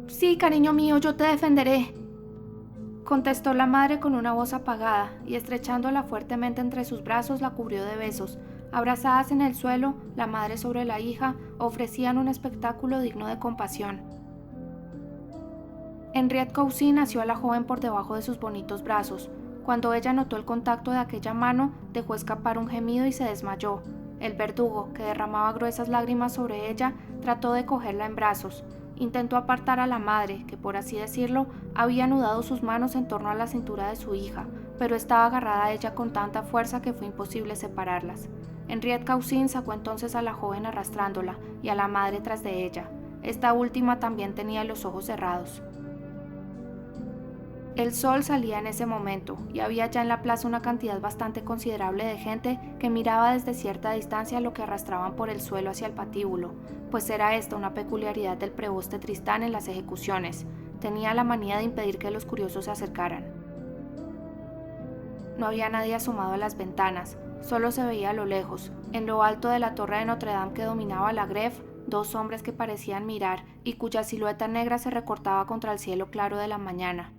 «Sí, cariño mío, yo te defenderé», contestó la madre con una voz apagada, y estrechándola fuertemente entre sus brazos la cubrió de besos. Abrazadas en el suelo, la madre sobre la hija ofrecían un espectáculo digno de compasión. Henriette Cousin asió a la joven por debajo de sus bonitos brazos. Cuando ella notó el contacto de aquella mano, dejó escapar un gemido y se desmayó. El verdugo, que derramaba gruesas lágrimas sobre ella, trató de cogerla en brazos. Intentó apartar a la madre, que por así decirlo, había anudado sus manos en torno a la cintura de su hija, pero estaba agarrada a ella con tanta fuerza que fue imposible separarlas. Henriette Cousin sacó entonces a la joven arrastrándola y a la madre tras de ella. Esta última también tenía los ojos cerrados. El sol salía en ese momento y había ya en la plaza una cantidad bastante considerable de gente que miraba desde cierta distancia lo que arrastraban por el suelo hacia el patíbulo, pues era esta una peculiaridad del preboste Tristán en las ejecuciones. Tenía la manía de impedir que los curiosos se acercaran. No había nadie asomado a las ventanas, solo se veía a lo lejos, en lo alto de la torre de Notre Dame que dominaba la Greve, dos hombres que parecían mirar y cuya silueta negra se recortaba contra el cielo claro de la mañana.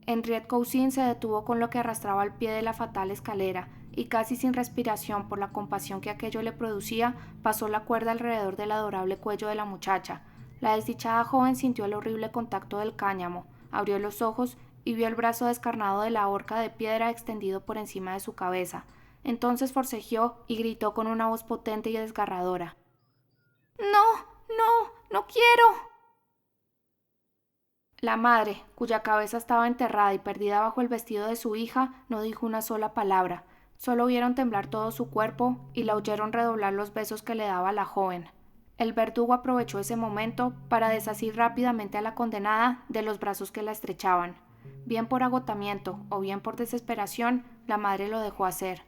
Henriette Cousin se detuvo con lo que arrastraba al pie de la fatal escalera y casi sin respiración por la compasión que aquello le producía, pasó la cuerda alrededor del adorable cuello de la muchacha. La desdichada joven sintió el horrible contacto del cáñamo, abrió los ojos y vio el brazo descarnado de la horca de piedra extendido por encima de su cabeza. Entonces forcejeó y gritó con una voz potente y desgarradora: ¡No quiero! La madre, cuya cabeza estaba enterrada y perdida bajo el vestido de su hija, no dijo una sola palabra. Solo vieron temblar todo su cuerpo y la oyeron redoblar los besos que le daba la joven. El verdugo aprovechó ese momento para desasir rápidamente a la condenada de los brazos que la estrechaban. Bien por agotamiento o bien por desesperación, la madre lo dejó hacer.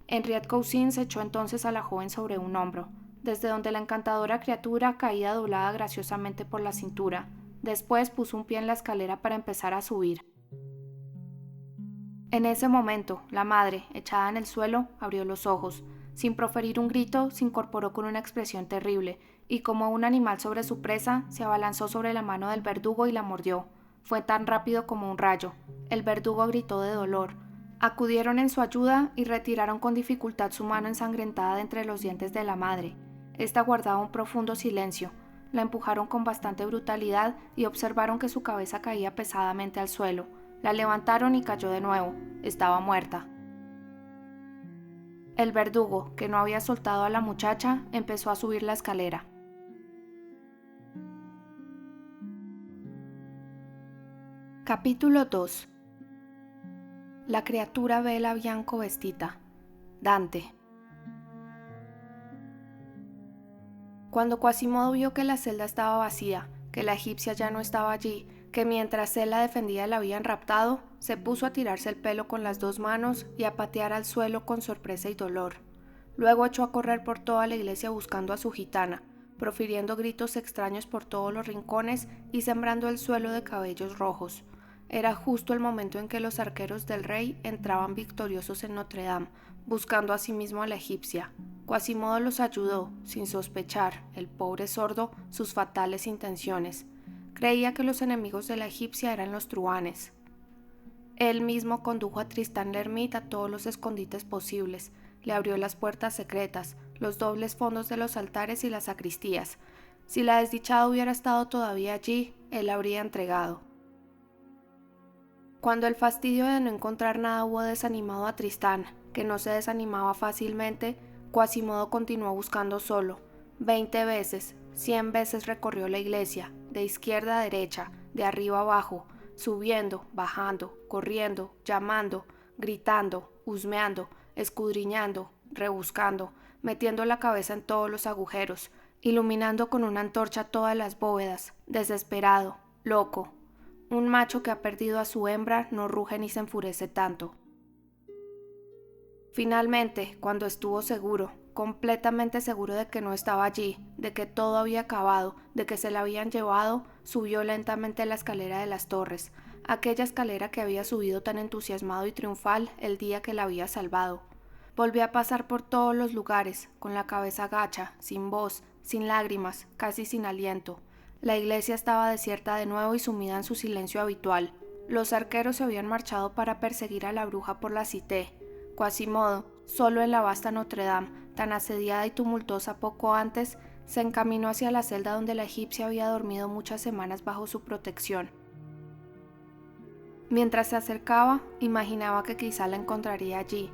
Henriette Cousin se echó entonces a la joven sobre un hombro, desde donde la encantadora criatura caía doblada graciosamente por la cintura. Después puso un pie en la escalera para empezar a subir. En ese momento, la madre, echada en el suelo, abrió los ojos. Sin proferir un grito, se incorporó con una expresión terrible, y como un animal sobre su presa, se abalanzó sobre la mano del verdugo y la mordió. Fue tan rápido como un rayo. El verdugo gritó de dolor. Acudieron en su ayuda y retiraron con dificultad su mano ensangrentada de entre los dientes de la madre. Esta guardaba un profundo silencio. La empujaron con bastante brutalidad y observaron que su cabeza caía pesadamente al suelo. La levantaron y cayó de nuevo. Estaba muerta. El verdugo, que no había soltado a la muchacha, empezó a subir la escalera. Capítulo 2. La criatura vela bianco vestita. Dante. Cuando Quasimodo vio que la celda estaba vacía, que la egipcia ya no estaba allí, que mientras él la defendía la habían raptado, se puso a tirarse el pelo con las dos manos y a patear al suelo con sorpresa y dolor. Luego echó a correr por toda la iglesia buscando a su gitana, profiriendo gritos extraños por todos los rincones y sembrando el suelo de cabellos rojos. Era justo el momento en que los arqueros del rey entraban victoriosos en Notre Dame, buscando asimismo a la egipcia. Quasimodo los ayudó, sin sospechar, el pobre sordo, sus fatales intenciones. Creía que los enemigos de la egipcia eran los truhanes. Él mismo condujo a Tristán L'Hermite a todos los escondites posibles, le abrió las puertas secretas, los dobles fondos de los altares y las sacristías. Si la desdichada hubiera estado todavía allí, él la habría entregado. Cuando el fastidio de no encontrar nada hubo desanimado a Tristán, que no se desanimaba fácilmente, Quasimodo continuó buscando solo. 20 veces, 100 veces recorrió la iglesia, de izquierda a derecha, de arriba a abajo, subiendo, bajando, corriendo, llamando, gritando, husmeando, escudriñando, rebuscando, metiendo la cabeza en todos los agujeros, iluminando con una antorcha todas las bóvedas, desesperado, loco. Un macho que ha perdido a su hembra no ruge ni se enfurece tanto. Finalmente, cuando estuvo seguro, completamente seguro de que no estaba allí, de que todo había acabado, de que se la habían llevado, subió lentamente la escalera de las torres, aquella escalera que había subido tan entusiasmado y triunfal el día que la había salvado. Volvió a pasar por todos los lugares, con la cabeza gacha, sin voz, sin lágrimas, casi sin aliento. La iglesia estaba desierta de nuevo y sumida en su silencio habitual. Los arqueros se habían marchado para perseguir a la bruja por la Cité. Quasimodo, solo en la vasta Notre Dame, tan asediada y tumultuosa poco antes, se encaminó hacia la celda donde la egipcia había dormido muchas semanas bajo su protección. Mientras se acercaba, imaginaba que quizá la encontraría allí,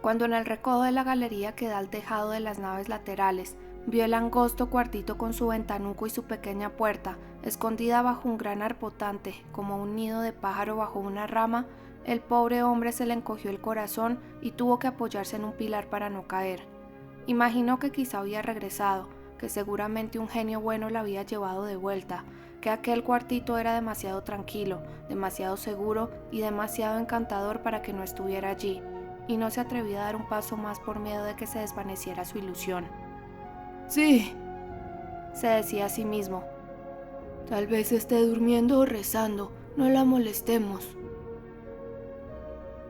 cuando en el recodo de la galería que da al tejado de las naves laterales, vio el angosto cuartito con su ventanuco y su pequeña puerta, escondida bajo un gran arpotante, como un nido de pájaro bajo una rama. El pobre hombre se le encogió el corazón y tuvo que apoyarse en un pilar para no caer. Imaginó que quizá había regresado, que seguramente un genio bueno la había llevado de vuelta, que aquel cuartito era demasiado tranquilo, demasiado seguro y demasiado encantador para que no estuviera allí, y no se atrevía a dar un paso más por miedo de que se desvaneciera su ilusión. «Sí», se decía a sí mismo, «tal vez esté durmiendo o rezando, no la molestemos».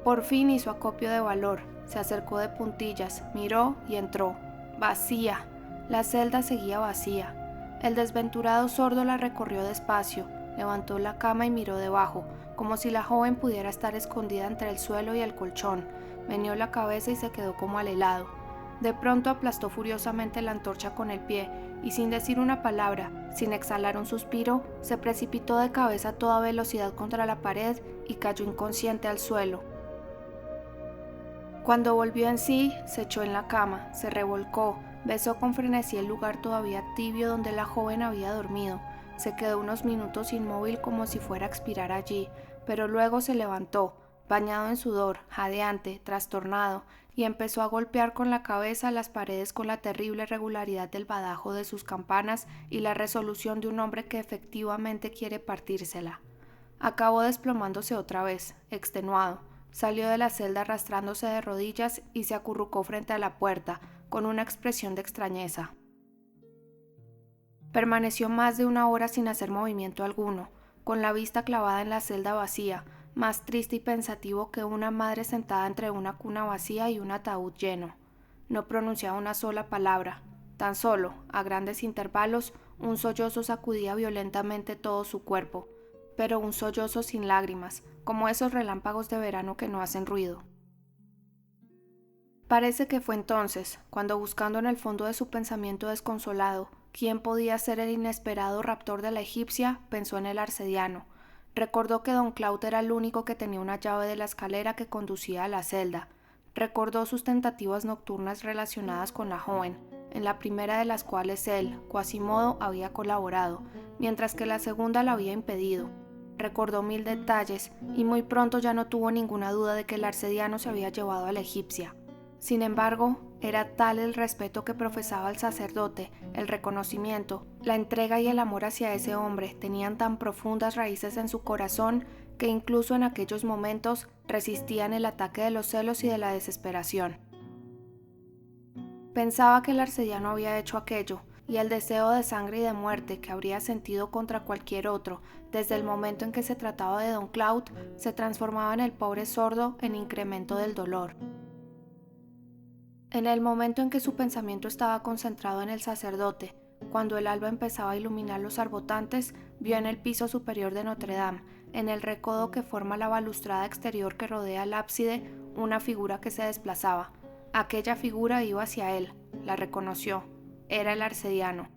Por fin hizo acopio de valor, se acercó de puntillas, miró y entró. Vacía. La celda seguía vacía. El desventurado sordo la recorrió despacio, levantó la cama y miró debajo, como si la joven pudiera estar escondida entre el suelo y el colchón. Meneó la cabeza y se quedó como al helado. De pronto aplastó furiosamente la antorcha con el pie y sin decir una palabra, sin exhalar un suspiro, se precipitó de cabeza a toda velocidad contra la pared y cayó inconsciente al suelo. Cuando volvió en sí, se echó en la cama, se revolcó, besó con frenesí el lugar todavía tibio donde la joven había dormido. Se quedó unos minutos inmóvil como si fuera a expirar allí, pero luego se levantó, bañado en sudor, jadeante, trastornado, y empezó a golpear con la cabeza las paredes con la terrible regularidad del badajo de sus campanas y la resolución de un hombre que efectivamente quiere partírsela. Acabó desplomándose otra vez, extenuado. Salió de la celda arrastrándose de rodillas y se acurrucó frente a la puerta, con una expresión de extrañeza. Permaneció más de una hora sin hacer movimiento alguno, con la vista clavada en la celda vacía, más triste y pensativo que una madre sentada entre una cuna vacía y un ataúd lleno. No pronunciaba una sola palabra, tan solo, a grandes intervalos, un sollozo sacudía violentamente todo su cuerpo, pero un sollozo sin lágrimas, como esos relámpagos de verano que no hacen ruido. Parece que fue entonces, cuando buscando en el fondo de su pensamiento desconsolado, quién podía ser el inesperado raptor de la egipcia, pensó en el arcediano. Recordó que don Claude era el único que tenía una llave de la escalera que conducía a la celda. Recordó sus tentativas nocturnas relacionadas con la joven, en la primera de las cuales él, Quasimodo, había colaborado, mientras que la segunda la había impedido. Recordó 1000 detalles y muy pronto ya no tuvo ninguna duda de que el arcediano se había llevado a la egipcia. Sin embargo, era tal el respeto que profesaba el sacerdote, el reconocimiento, la entrega y el amor hacia ese hombre tenían tan profundas raíces en su corazón que incluso en aquellos momentos resistían el ataque de los celos y de la desesperación. Pensaba que el arcediano había hecho aquello, y el deseo de sangre y de muerte que habría sentido contra cualquier otro desde el momento en que se trataba de don Claude se transformaba en el pobre sordo en incremento del dolor. En el momento en que su pensamiento estaba concentrado en el sacerdote, cuando el alba empezaba a iluminar los arbotantes, vio en el piso superior de Notre Dame, en el recodo que forma la balustrada exterior que rodea el ábside, una figura que se desplazaba. Aquella figura iba hacia él, la reconoció. Era el arcediano.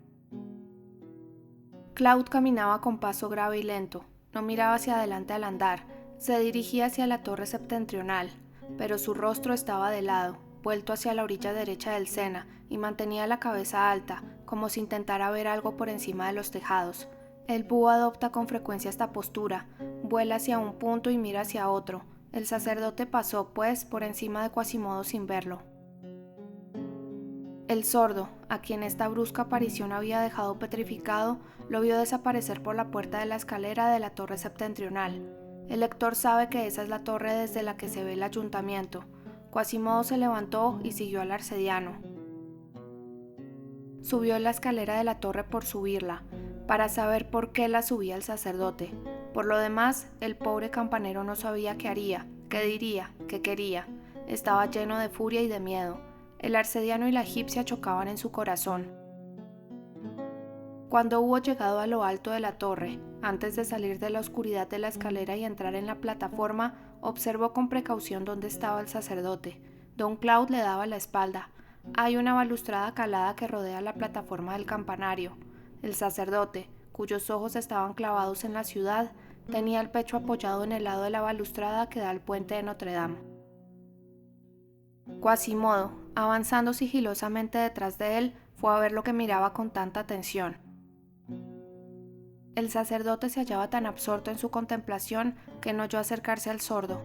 Claude caminaba con paso grave y lento, no miraba hacia adelante al andar, se dirigía hacia la torre septentrional, pero su rostro estaba de lado, vuelto hacia la orilla derecha del Sena, y mantenía la cabeza alta, como si intentara ver algo por encima de los tejados. El búho adopta con frecuencia esta postura, vuela hacia un punto y mira hacia otro. El sacerdote pasó, pues, por encima de Quasimodo sin verlo. El sordo, a quien esta brusca aparición había dejado petrificado, lo vio desaparecer por la puerta de la escalera de la torre septentrional. El lector sabe que esa es la torre desde la que se ve el ayuntamiento. Quasimodo se levantó y siguió al arcediano. Subió la escalera de la torre por subirla, para saber por qué la subía el sacerdote. Por lo demás, el pobre campanero no sabía qué haría, qué diría, qué quería. Estaba lleno de furia y de miedo. El arcediano y la egipcia chocaban en su corazón. Cuando hubo llegado a lo alto de la torre, antes de salir de la oscuridad de la escalera y entrar en la plataforma, observó con precaución dónde estaba el sacerdote. Don Claude le daba la espalda. Hay una balustrada calada que rodea la plataforma del campanario. El sacerdote, cuyos ojos estaban clavados en la ciudad, tenía el pecho apoyado en el lado de la balustrada que da al puente de Notre Dame. Quasimodo, avanzando sigilosamente detrás de él, fue a ver lo que miraba con tanta atención. El sacerdote se hallaba tan absorto en su contemplación que no oyó acercarse al sordo.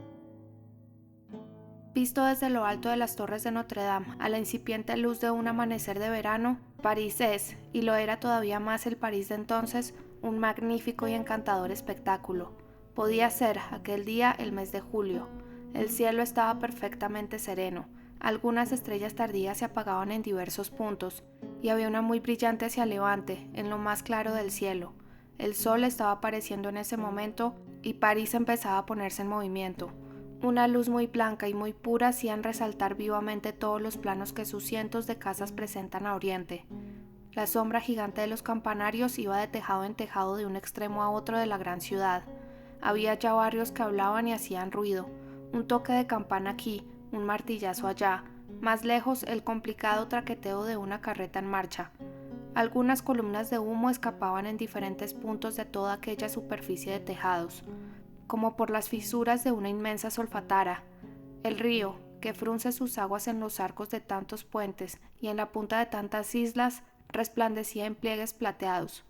Visto desde lo alto de las torres de Notre Dame a la incipiente luz de un amanecer de verano, París es, y lo era todavía más el París de entonces, un magnífico y encantador espectáculo. Podía ser aquel día el mes de julio. El cielo estaba perfectamente sereno. Algunas estrellas tardías se apagaban en diversos puntos, y había una muy brillante hacia levante, en lo más claro del cielo. El sol estaba apareciendo en ese momento, y París empezaba a ponerse en movimiento. Una luz muy blanca y muy pura hacían resaltar vivamente todos los planos que sus cientos de casas presentan a oriente. La sombra gigante de los campanarios iba de tejado en tejado de un extremo a otro de la gran ciudad. Había ya barrios que hablaban y hacían ruido, un toque de campana aquí, un martillazo allá, más lejos el complicado traqueteo de una carreta en marcha. Algunas columnas de humo escapaban en diferentes puntos de toda aquella superficie de tejados, como por las fisuras de una inmensa solfatara. El río, que frunce sus aguas en los arcos de tantos puentes y en la punta de tantas islas, resplandecía en pliegues plateados.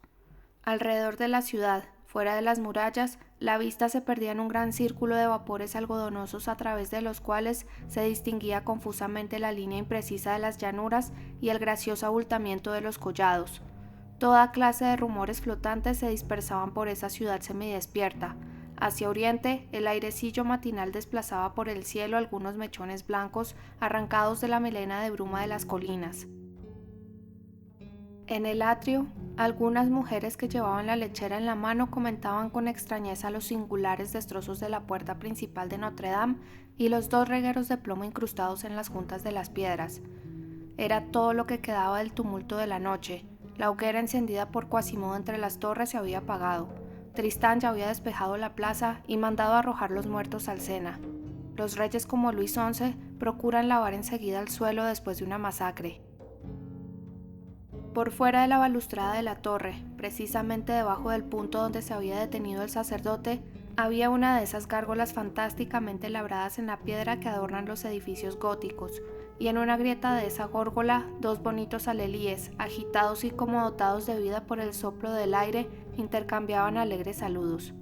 Alrededor de la ciudad, fuera de las murallas, la vista se perdía en un gran círculo de vapores algodonosos a través de los cuales se distinguía confusamente la línea imprecisa de las llanuras y el gracioso abultamiento de los collados. Toda clase de rumores flotantes se dispersaban por esa ciudad semidespierta. Hacia oriente, el airecillo matinal desplazaba por el cielo algunos mechones blancos arrancados de la melena de bruma de las colinas. En el atrio, algunas mujeres que llevaban la lechera en la mano comentaban con extrañeza los singulares destrozos de la puerta principal de Notre Dame y los 2 regueros de plomo incrustados en las juntas de las piedras. Era todo lo que quedaba del tumulto de la noche. La hoguera encendida por Quasimodo entre las torres se había apagado. Tristán ya había despejado la plaza y mandado arrojar los muertos al Sena. Los reyes como Luis XI procuran lavar enseguida el suelo después de una masacre. Por fuera de la balustrada de la torre, precisamente debajo del punto donde se había detenido el sacerdote, había una de esas gárgolas fantásticamente labradas en la piedra que adornan los edificios góticos, y en una grieta de esa górgola 2 bonitos alelíes, agitados y como dotados de vida por el soplo del aire, intercambiaban alegres saludos.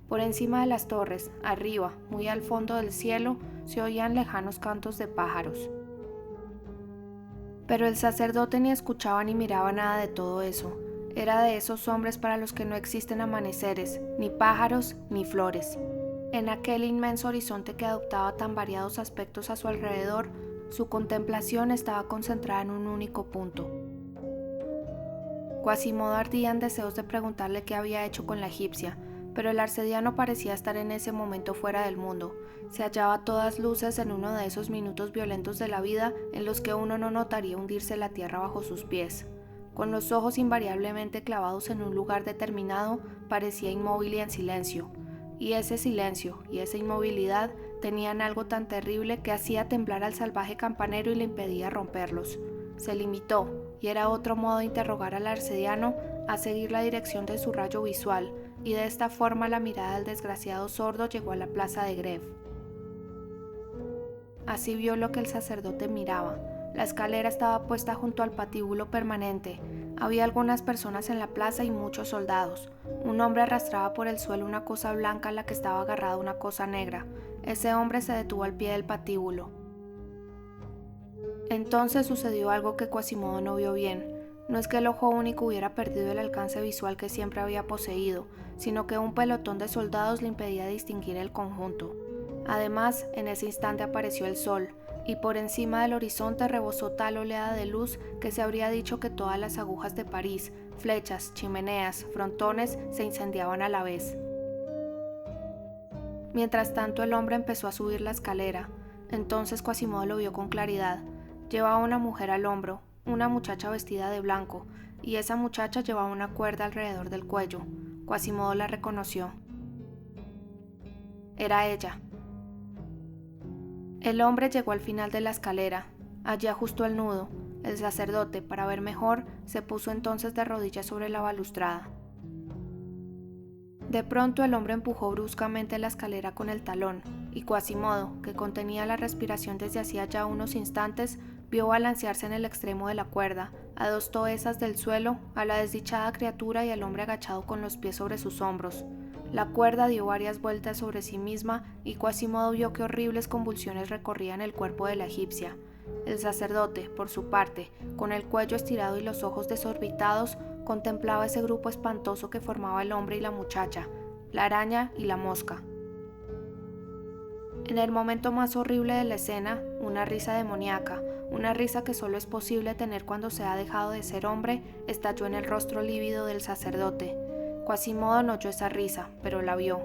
Por encima de las torres, arriba, muy al fondo del cielo, se oían lejanos cantos de pájaros. Pero el sacerdote ni escuchaba ni miraba nada de todo eso. Era de esos hombres para los que no existen amaneceres, ni pájaros, ni flores. En aquel inmenso horizonte que adoptaba tan variados aspectos a su alrededor, su contemplación estaba concentrada en un único punto. Quasimodo ardía en deseos de preguntarle qué había hecho con la egipcia, pero el arcediano parecía estar en ese momento fuera del mundo. Se hallaba a todas luces en uno de esos minutos violentos de la vida en los que uno no notaría hundirse la tierra bajo sus pies. Con los ojos invariablemente clavados en un lugar determinado, parecía inmóvil y en silencio. Y ese silencio y esa inmovilidad tenían algo tan terrible que hacía temblar al salvaje campanero y le impedía romperlos. Se limitó, y era otro modo de interrogar al arcediano, a seguir la dirección de su rayo visual, y de esta forma la mirada del desgraciado sordo llegó a la plaza de Grève. Así vio lo que el sacerdote miraba. La escalera estaba puesta junto al patíbulo permanente. Había algunas personas en la plaza y muchos soldados. Un hombre arrastraba por el suelo una cosa blanca a la que estaba agarrada una cosa negra. Ese hombre se detuvo al pie del patíbulo. Entonces sucedió algo que Quasimodo no vio bien. No es que el ojo único hubiera perdido el alcance visual que siempre había poseído, sino que un pelotón de soldados le impedía distinguir el conjunto. Además, en ese instante apareció el sol, y por encima del horizonte rebosó tal oleada de luz que se habría dicho que todas las agujas de París, flechas, chimeneas, frontones, se incendiaban a la vez. Mientras tanto el hombre empezó a subir la escalera. Entonces Quasimodo lo vio con claridad. Llevaba una mujer al hombro, una muchacha vestida de blanco, y esa muchacha llevaba una cuerda alrededor del cuello. Quasimodo la reconoció. Era ella. El hombre llegó al final de la escalera. Allí ajustó el nudo. El sacerdote, para ver mejor, se puso entonces de rodillas sobre la balustrada. De pronto el hombre empujó bruscamente la escalera con el talón, y Quasimodo, que contenía la respiración desde hacía ya unos instantes, vio balancearse en el extremo de la cuerda, a 2 toesas del suelo, a la desdichada criatura y al hombre agachado con los pies sobre sus hombros. La cuerda dio varias vueltas sobre sí misma y Quasimodo vio que horribles convulsiones recorrían el cuerpo de la egipcia. El sacerdote, por su parte, con el cuello estirado y los ojos desorbitados, contemplaba ese grupo espantoso que formaba el hombre y la muchacha, la araña y la mosca. En el momento más horrible de la escena, una risa demoníaca, una risa que solo es posible tener cuando se ha dejado de ser hombre, estalló en el rostro lívido del sacerdote. Quasimodo no oyó esa risa, pero la vio.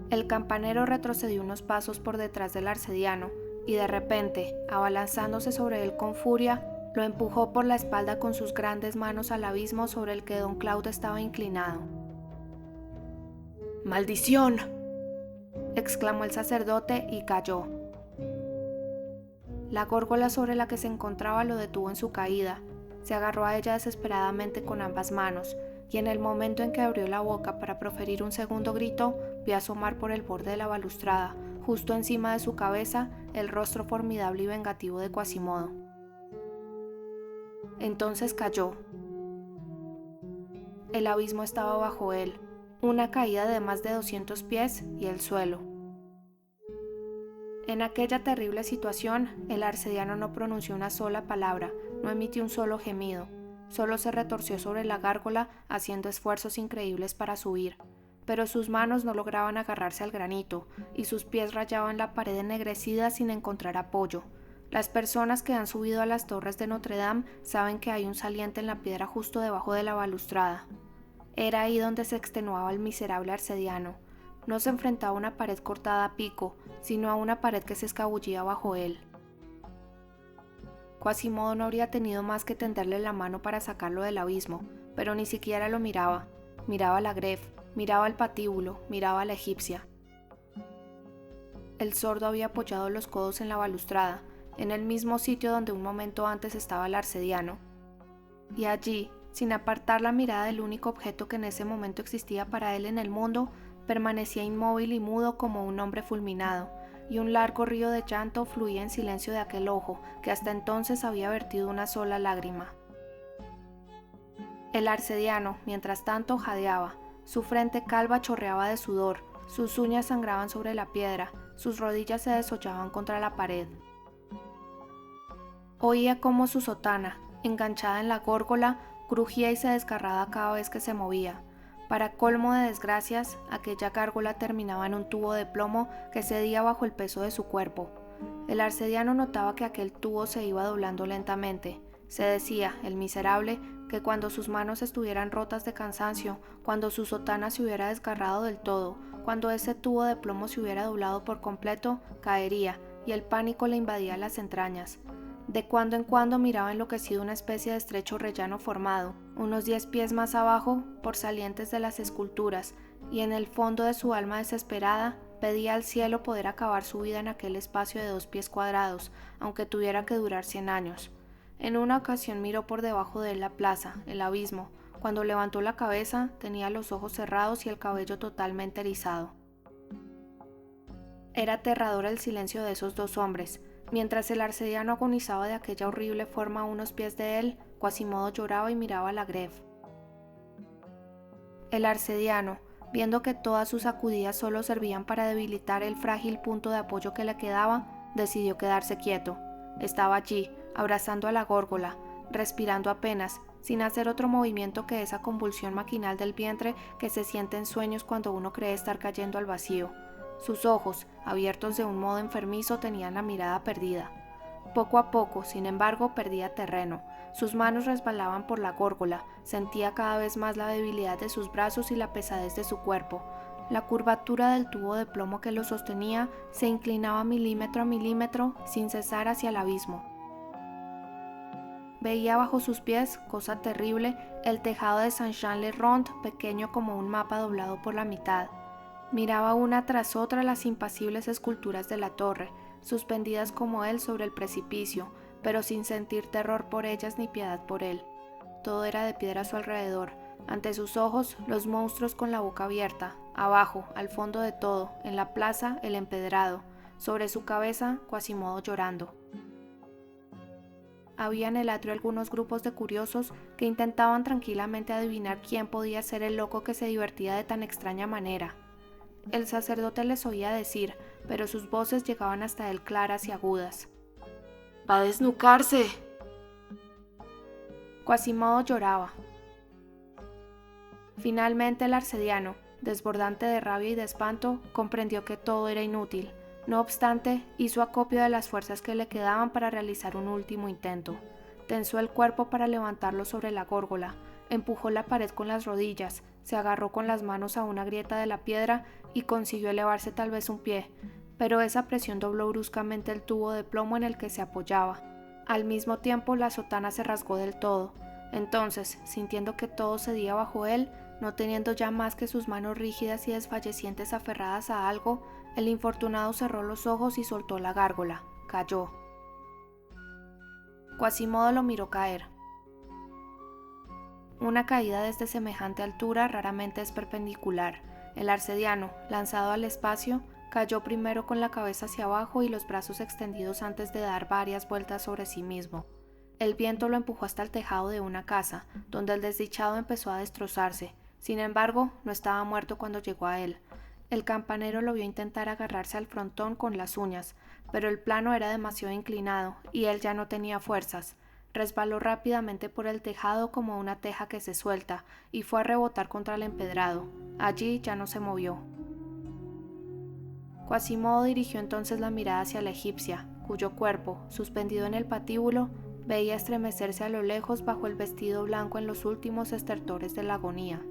El campanero retrocedió unos pasos por detrás del arcediano y de repente, abalanzándose sobre él con furia, lo empujó por la espalda con sus grandes manos al abismo sobre el que don Claude estaba inclinado. ¡Maldición!, exclamó el sacerdote y cayó. La górgola sobre la que se encontraba lo detuvo en su caída. Se agarró a ella desesperadamente con ambas manos, y en el momento en que abrió la boca para proferir un segundo grito, vio asomar por el borde de la balustrada, justo encima de su cabeza, el rostro formidable y vengativo de Quasimodo. Entonces cayó. El abismo estaba bajo él, una caída de más de 200 pies y el suelo. En aquella terrible situación, el arcediano no pronunció una sola palabra, no emitió un solo gemido, solo se retorció sobre la gárgola haciendo esfuerzos increíbles para subir, pero sus manos no lograban agarrarse al granito y sus pies rayaban la pared ennegrecida sin encontrar apoyo. Las personas que han subido a las torres de Notre Dame saben que hay un saliente en la piedra justo debajo de la balustrada. Era ahí donde se extenuaba el miserable arcediano. No se enfrentaba a una pared cortada a pico, sino a una pared que se escabullía bajo él. Quasimodo no habría tenido más que tenderle la mano para sacarlo del abismo, pero ni siquiera lo miraba. Miraba a la Greffe, miraba al patíbulo, miraba a la egipcia. El sordo había apoyado los codos en la balustrada, en el mismo sitio donde un momento antes estaba el arcediano. Y allí, sin apartar la mirada del único objeto que en ese momento existía para él en el mundo, permanecía inmóvil y mudo como un hombre fulminado, y un largo río de llanto fluía en silencio de aquel ojo que hasta entonces había vertido una sola lágrima. El arcediano, mientras tanto, jadeaba, su frente calva chorreaba de sudor, sus uñas sangraban sobre la piedra, sus rodillas se deshollaban contra la pared. Oía cómo su sotana, enganchada en la górgola, crujía y se desgarraba cada vez que se movía. Para colmo de desgracias, aquella gárgola terminaba en un tubo de plomo que cedía bajo el peso de su cuerpo. El arcediano notaba que aquel tubo se iba doblando lentamente. Se decía, el miserable, que cuando sus manos estuvieran rotas de cansancio, cuando su sotana se hubiera desgarrado del todo, cuando ese tubo de plomo se hubiera doblado por completo, caería, y el pánico le invadía las entrañas. De cuando en cuando miraba enloquecido una especie de estrecho rellano formado, unos 10 pies más abajo, por salientes de las esculturas, y en el fondo de su alma desesperada, pedía al cielo poder acabar su vida en aquel espacio de 2 pies cuadrados, aunque tuviera que durar 100 años. En una ocasión miró por debajo de él la plaza, el abismo. Cuando levantó la cabeza, tenía los ojos cerrados y el cabello totalmente erizado. Era aterrador el silencio de esos dos hombres. Mientras el arcediano agonizaba de aquella horrible forma a unos pies de él, Quasimodo lloraba y miraba a la Greffe. El arcediano, viendo que todas sus sacudidas solo servían para debilitar el frágil punto de apoyo que le quedaba, decidió quedarse quieto. Estaba allí, abrazando a la górgola, respirando apenas, sin hacer otro movimiento que esa convulsión maquinal del vientre que se siente en sueños cuando uno cree estar cayendo al vacío. Sus ojos, abiertos de un modo enfermizo, tenían la mirada perdida. Poco a poco, sin embargo, perdía terreno. Sus manos resbalaban por la górgola, sentía cada vez más la debilidad de sus brazos y la pesadez de su cuerpo. La curvatura del tubo de plomo que lo sostenía se inclinaba milímetro a milímetro, sin cesar hacia el abismo. Veía bajo sus pies, cosa terrible, el tejado de Saint-Jean-le-Rond, pequeño como un mapa doblado por la mitad. Miraba una tras otra las impasibles esculturas de la torre, suspendidas como él sobre el precipicio, pero sin sentir terror por ellas ni piedad por él. Todo era de piedra a su alrededor. Ante sus ojos, los monstruos con la boca abierta. Abajo, al fondo de todo, en la plaza, el empedrado. Sobre su cabeza, Quasimodo llorando. Había en el atrio algunos grupos de curiosos que intentaban tranquilamente adivinar quién podía ser el loco que se divertía de tan extraña manera. El sacerdote les oía decir, pero sus voces llegaban hasta él claras y agudas. «¡Va a desnucarse!». Quasimodo lloraba. Finalmente el arcediano, desbordante de rabia y de espanto, comprendió que todo era inútil. No obstante, hizo acopio de las fuerzas que le quedaban para realizar un último intento. Tensó el cuerpo para levantarlo sobre la górgola, empujó la pared con las rodillas, se agarró con las manos a una grieta de la piedra y consiguió elevarse tal vez un pie, pero esa presión dobló bruscamente el tubo de plomo en el que se apoyaba. Al mismo tiempo la sotana se rasgó del todo. Entonces, sintiendo que todo cedía bajo él, no teniendo ya más que sus manos rígidas y desfallecientes aferradas a algo, el infortunado cerró los ojos y soltó la gárgola. Cayó. Quasimodo lo miró caer. Una caída desde semejante altura raramente es perpendicular. El arcediano, lanzado al espacio, cayó primero con la cabeza hacia abajo y los brazos extendidos antes de dar varias vueltas sobre sí mismo. El viento lo empujó hasta el tejado de una casa, donde el desdichado empezó a destrozarse. Sin embargo, no estaba muerto cuando llegó a él. El campanero lo vio intentar agarrarse al frontón con las uñas, pero el plano era demasiado inclinado y él ya no tenía fuerzas. Resbaló rápidamente por el tejado como una teja que se suelta y fue a rebotar contra el empedrado. Allí ya no se movió. Quasimodo dirigió entonces la mirada hacia la egipcia, cuyo cuerpo, suspendido en el patíbulo, veía estremecerse a lo lejos bajo el vestido blanco en los últimos estertores de la agonía.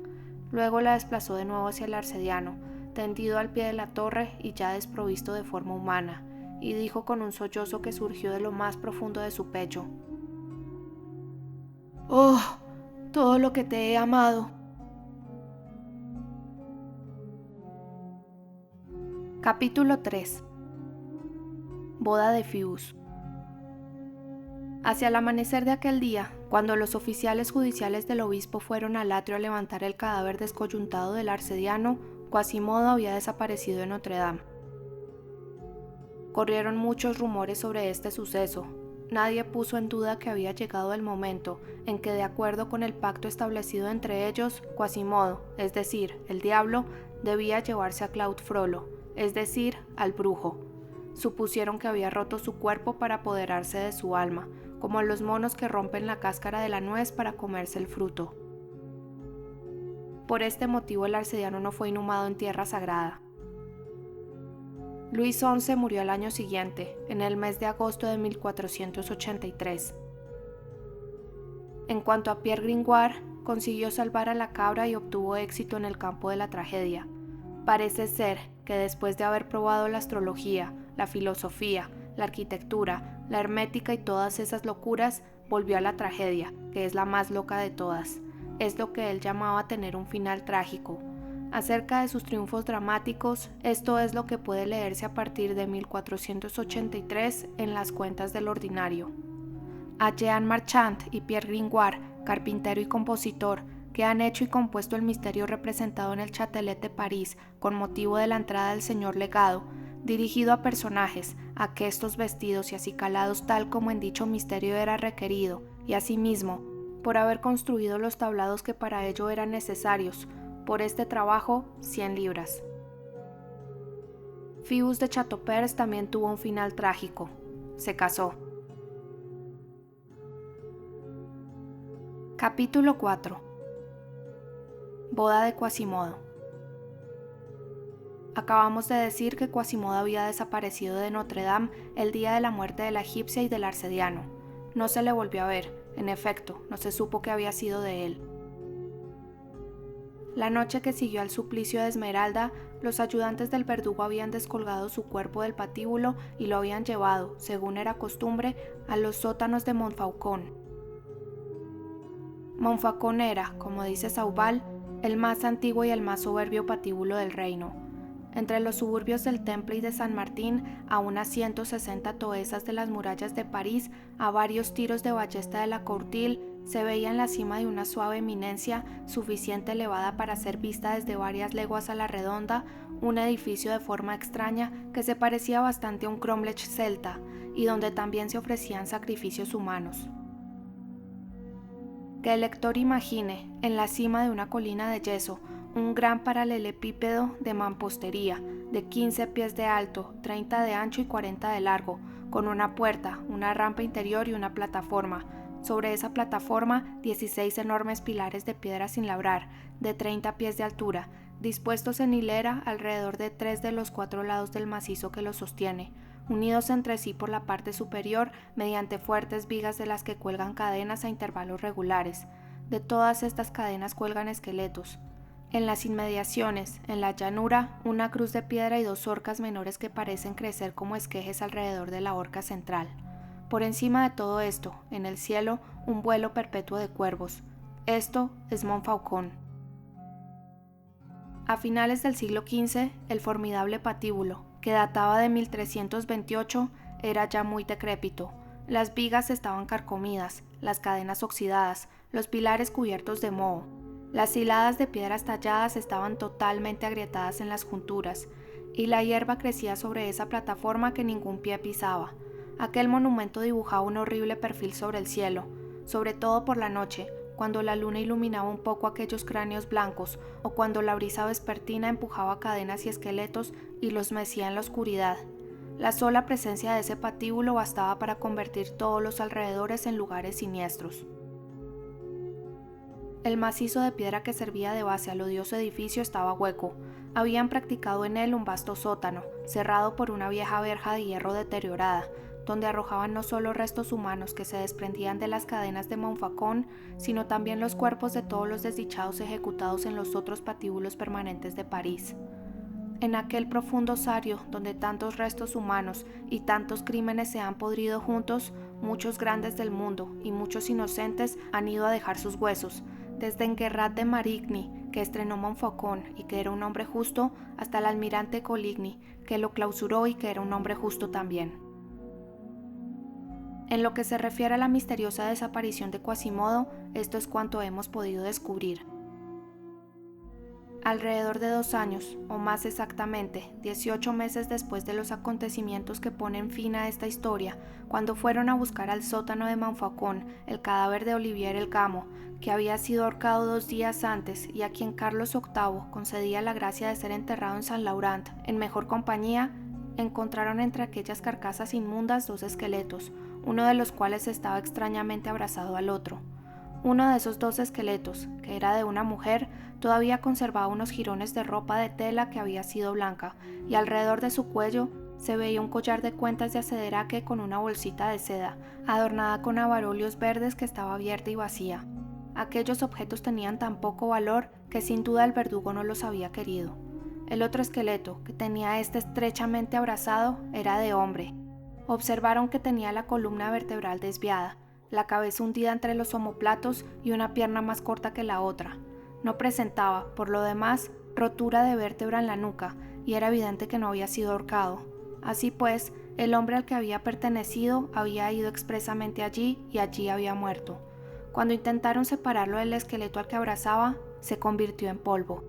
Luego la desplazó de nuevo hacia el arcediano, tendido al pie de la torre y ya desprovisto de forma humana, y dijo con un sollozo que surgió de lo más profundo de su pecho: «¡Oh, todo lo que te he amado!». Capítulo 3. Boda de Phoebus. Hacia el amanecer de aquel día, cuando los oficiales judiciales del obispo fueron al atrio a levantar el cadáver descoyuntado del arcediano, Quasimodo había desaparecido de Notre Dame. Corrieron muchos rumores sobre este suceso. Nadie puso en duda que había llegado el momento en que, de acuerdo con el pacto establecido entre ellos, Quasimodo, es decir, el diablo, debía llevarse a Claude Frollo, es decir, al brujo. Supusieron que había roto su cuerpo para apoderarse de su alma, como los monos que rompen la cáscara de la nuez para comerse el fruto. Por este motivo el arcediano no fue inhumado en tierra sagrada. Luis XI murió al año siguiente, en el mes de agosto de 1483. En cuanto a Pierre Gringoire, consiguió salvar a la cabra y obtuvo éxito en el campo de la tragedia. Parece ser que después de haber probado la astrología, la filosofía, la arquitectura, la hermética y todas esas locuras, volvió a la tragedia, que es la más loca de todas. Es lo que él llamaba tener un final trágico. Acerca de sus triunfos dramáticos, esto es lo que puede leerse a partir de 1483 en las cuentas del ordinario. A Jean Marchand y Pierre Gringoire, carpintero y compositor, que han hecho y compuesto el misterio representado en el Châtelet de París con motivo de la entrada del señor legado, dirigido a personajes, aquestos vestidos y acicalados tal como en dicho misterio era requerido, y asimismo, por haber construido los tablados que para ello eran necesarios, por este trabajo, 100 libras. Phoebus de Chateaupers también tuvo un final trágico. Se casó. Capítulo 4. Boda de Quasimodo. Acabamos de decir que Quasimodo había desaparecido de Notre Dame el día de la muerte de la egipcia y del arcediano. No se le volvió a ver, en efecto, no se supo qué había sido de él. La noche que siguió al suplicio de Esmeralda, los ayudantes del verdugo habían descolgado su cuerpo del patíbulo y lo habían llevado, según era costumbre, a los sótanos de Montfaucon. Montfaucon era, como dice Sauval, el más antiguo y el más soberbio patíbulo del reino. Entre los suburbios del Temple y de San Martín, a unas 160 toesas de las murallas de París, a varios tiros de ballesta de la Courtille, se veía en la cima de una suave eminencia, suficiente elevada para ser vista desde varias leguas a la redonda, un edificio de forma extraña que se parecía bastante a un cromlech celta, y donde también se ofrecían sacrificios humanos. Que el lector imagine, en la cima de una colina de yeso, un gran paralelepípedo de mampostería, de 15 pies de alto, 30 de ancho y 40 de largo, con una puerta, una rampa interior y una plataforma, Sobre esa plataforma, 16 enormes pilares de piedra sin labrar, de 30 pies de altura, dispuestos en hilera alrededor de 3 de los 4 lados del macizo que los sostiene, unidos entre sí por la parte superior mediante fuertes vigas de las que cuelgan cadenas a intervalos regulares. De todas estas cadenas cuelgan esqueletos. En las inmediaciones, en la llanura, una cruz de piedra y 2 orcas menores que parecen crecer como esquejes alrededor de la orca central. Por encima de todo esto, en el cielo, un vuelo perpetuo de cuervos. Esto es Montfaucon. A finales del siglo XV, el formidable patíbulo, que databa de 1328, era ya muy decrépito. Las vigas estaban carcomidas, las cadenas oxidadas, los pilares cubiertos de moho. Las hiladas de piedras talladas estaban totalmente agrietadas en las junturas, y la hierba crecía sobre esa plataforma que ningún pie pisaba. Aquel monumento dibujaba un horrible perfil sobre el cielo, sobre todo por la noche, cuando la luna iluminaba un poco aquellos cráneos blancos, o cuando la brisa vespertina empujaba cadenas y esqueletos y los mecía en la oscuridad. La sola presencia de ese patíbulo bastaba para convertir todos los alrededores en lugares siniestros. El macizo de piedra que servía de base al odioso edificio estaba hueco. Habían practicado en él un vasto sótano, cerrado por una vieja verja de hierro deteriorada, donde arrojaban no solo restos humanos que se desprendían de las cadenas de Montfaucon, sino también los cuerpos de todos los desdichados ejecutados en los otros patíbulos permanentes de París. En aquel profundo osario, donde tantos restos humanos y tantos crímenes se han podrido juntos, muchos grandes del mundo y muchos inocentes han ido a dejar sus huesos, desde Enguerrand de Marigny, que estrenó Montfaucon y que era un hombre justo, hasta el almirante Coligny, que lo clausuró y que era un hombre justo también. En lo que se refiere a la misteriosa desaparición de Quasimodo, esto es cuanto hemos podido descubrir. Alrededor de 2 años, o más exactamente, 18 meses después de los acontecimientos que ponen fin a esta historia, cuando fueron a buscar al sótano de Montfaucon el cadáver de Olivier el Gamo, que había sido ahorcado 2 días antes y a quien Carlos VIII concedía la gracia de ser enterrado en Saint Laurent en mejor compañía, encontraron entre aquellas carcasas inmundas 2 esqueletos, uno de los cuales estaba extrañamente abrazado al otro. Uno de esos 2 esqueletos, que era de una mujer, todavía conservaba unos jirones de ropa de tela que había sido blanca, y alrededor de su cuello se veía un collar de cuentas de acederaque con una bolsita de seda, adornada con avarolios verdes que estaba abierta y vacía. Aquellos objetos tenían tan poco valor que sin duda el verdugo no los había querido. El otro esqueleto, que tenía estrechamente abrazado, era de hombre. Observaron que tenía la columna vertebral desviada, la cabeza hundida entre los omóplatos y una pierna más corta que la otra. No presentaba, por lo demás, rotura de vértebra en la nuca, y era evidente que no había sido ahorcado. Así pues, el hombre al que había pertenecido había ido expresamente allí y allí había muerto. Cuando intentaron separarlo del esqueleto al que abrazaba, se convirtió en polvo.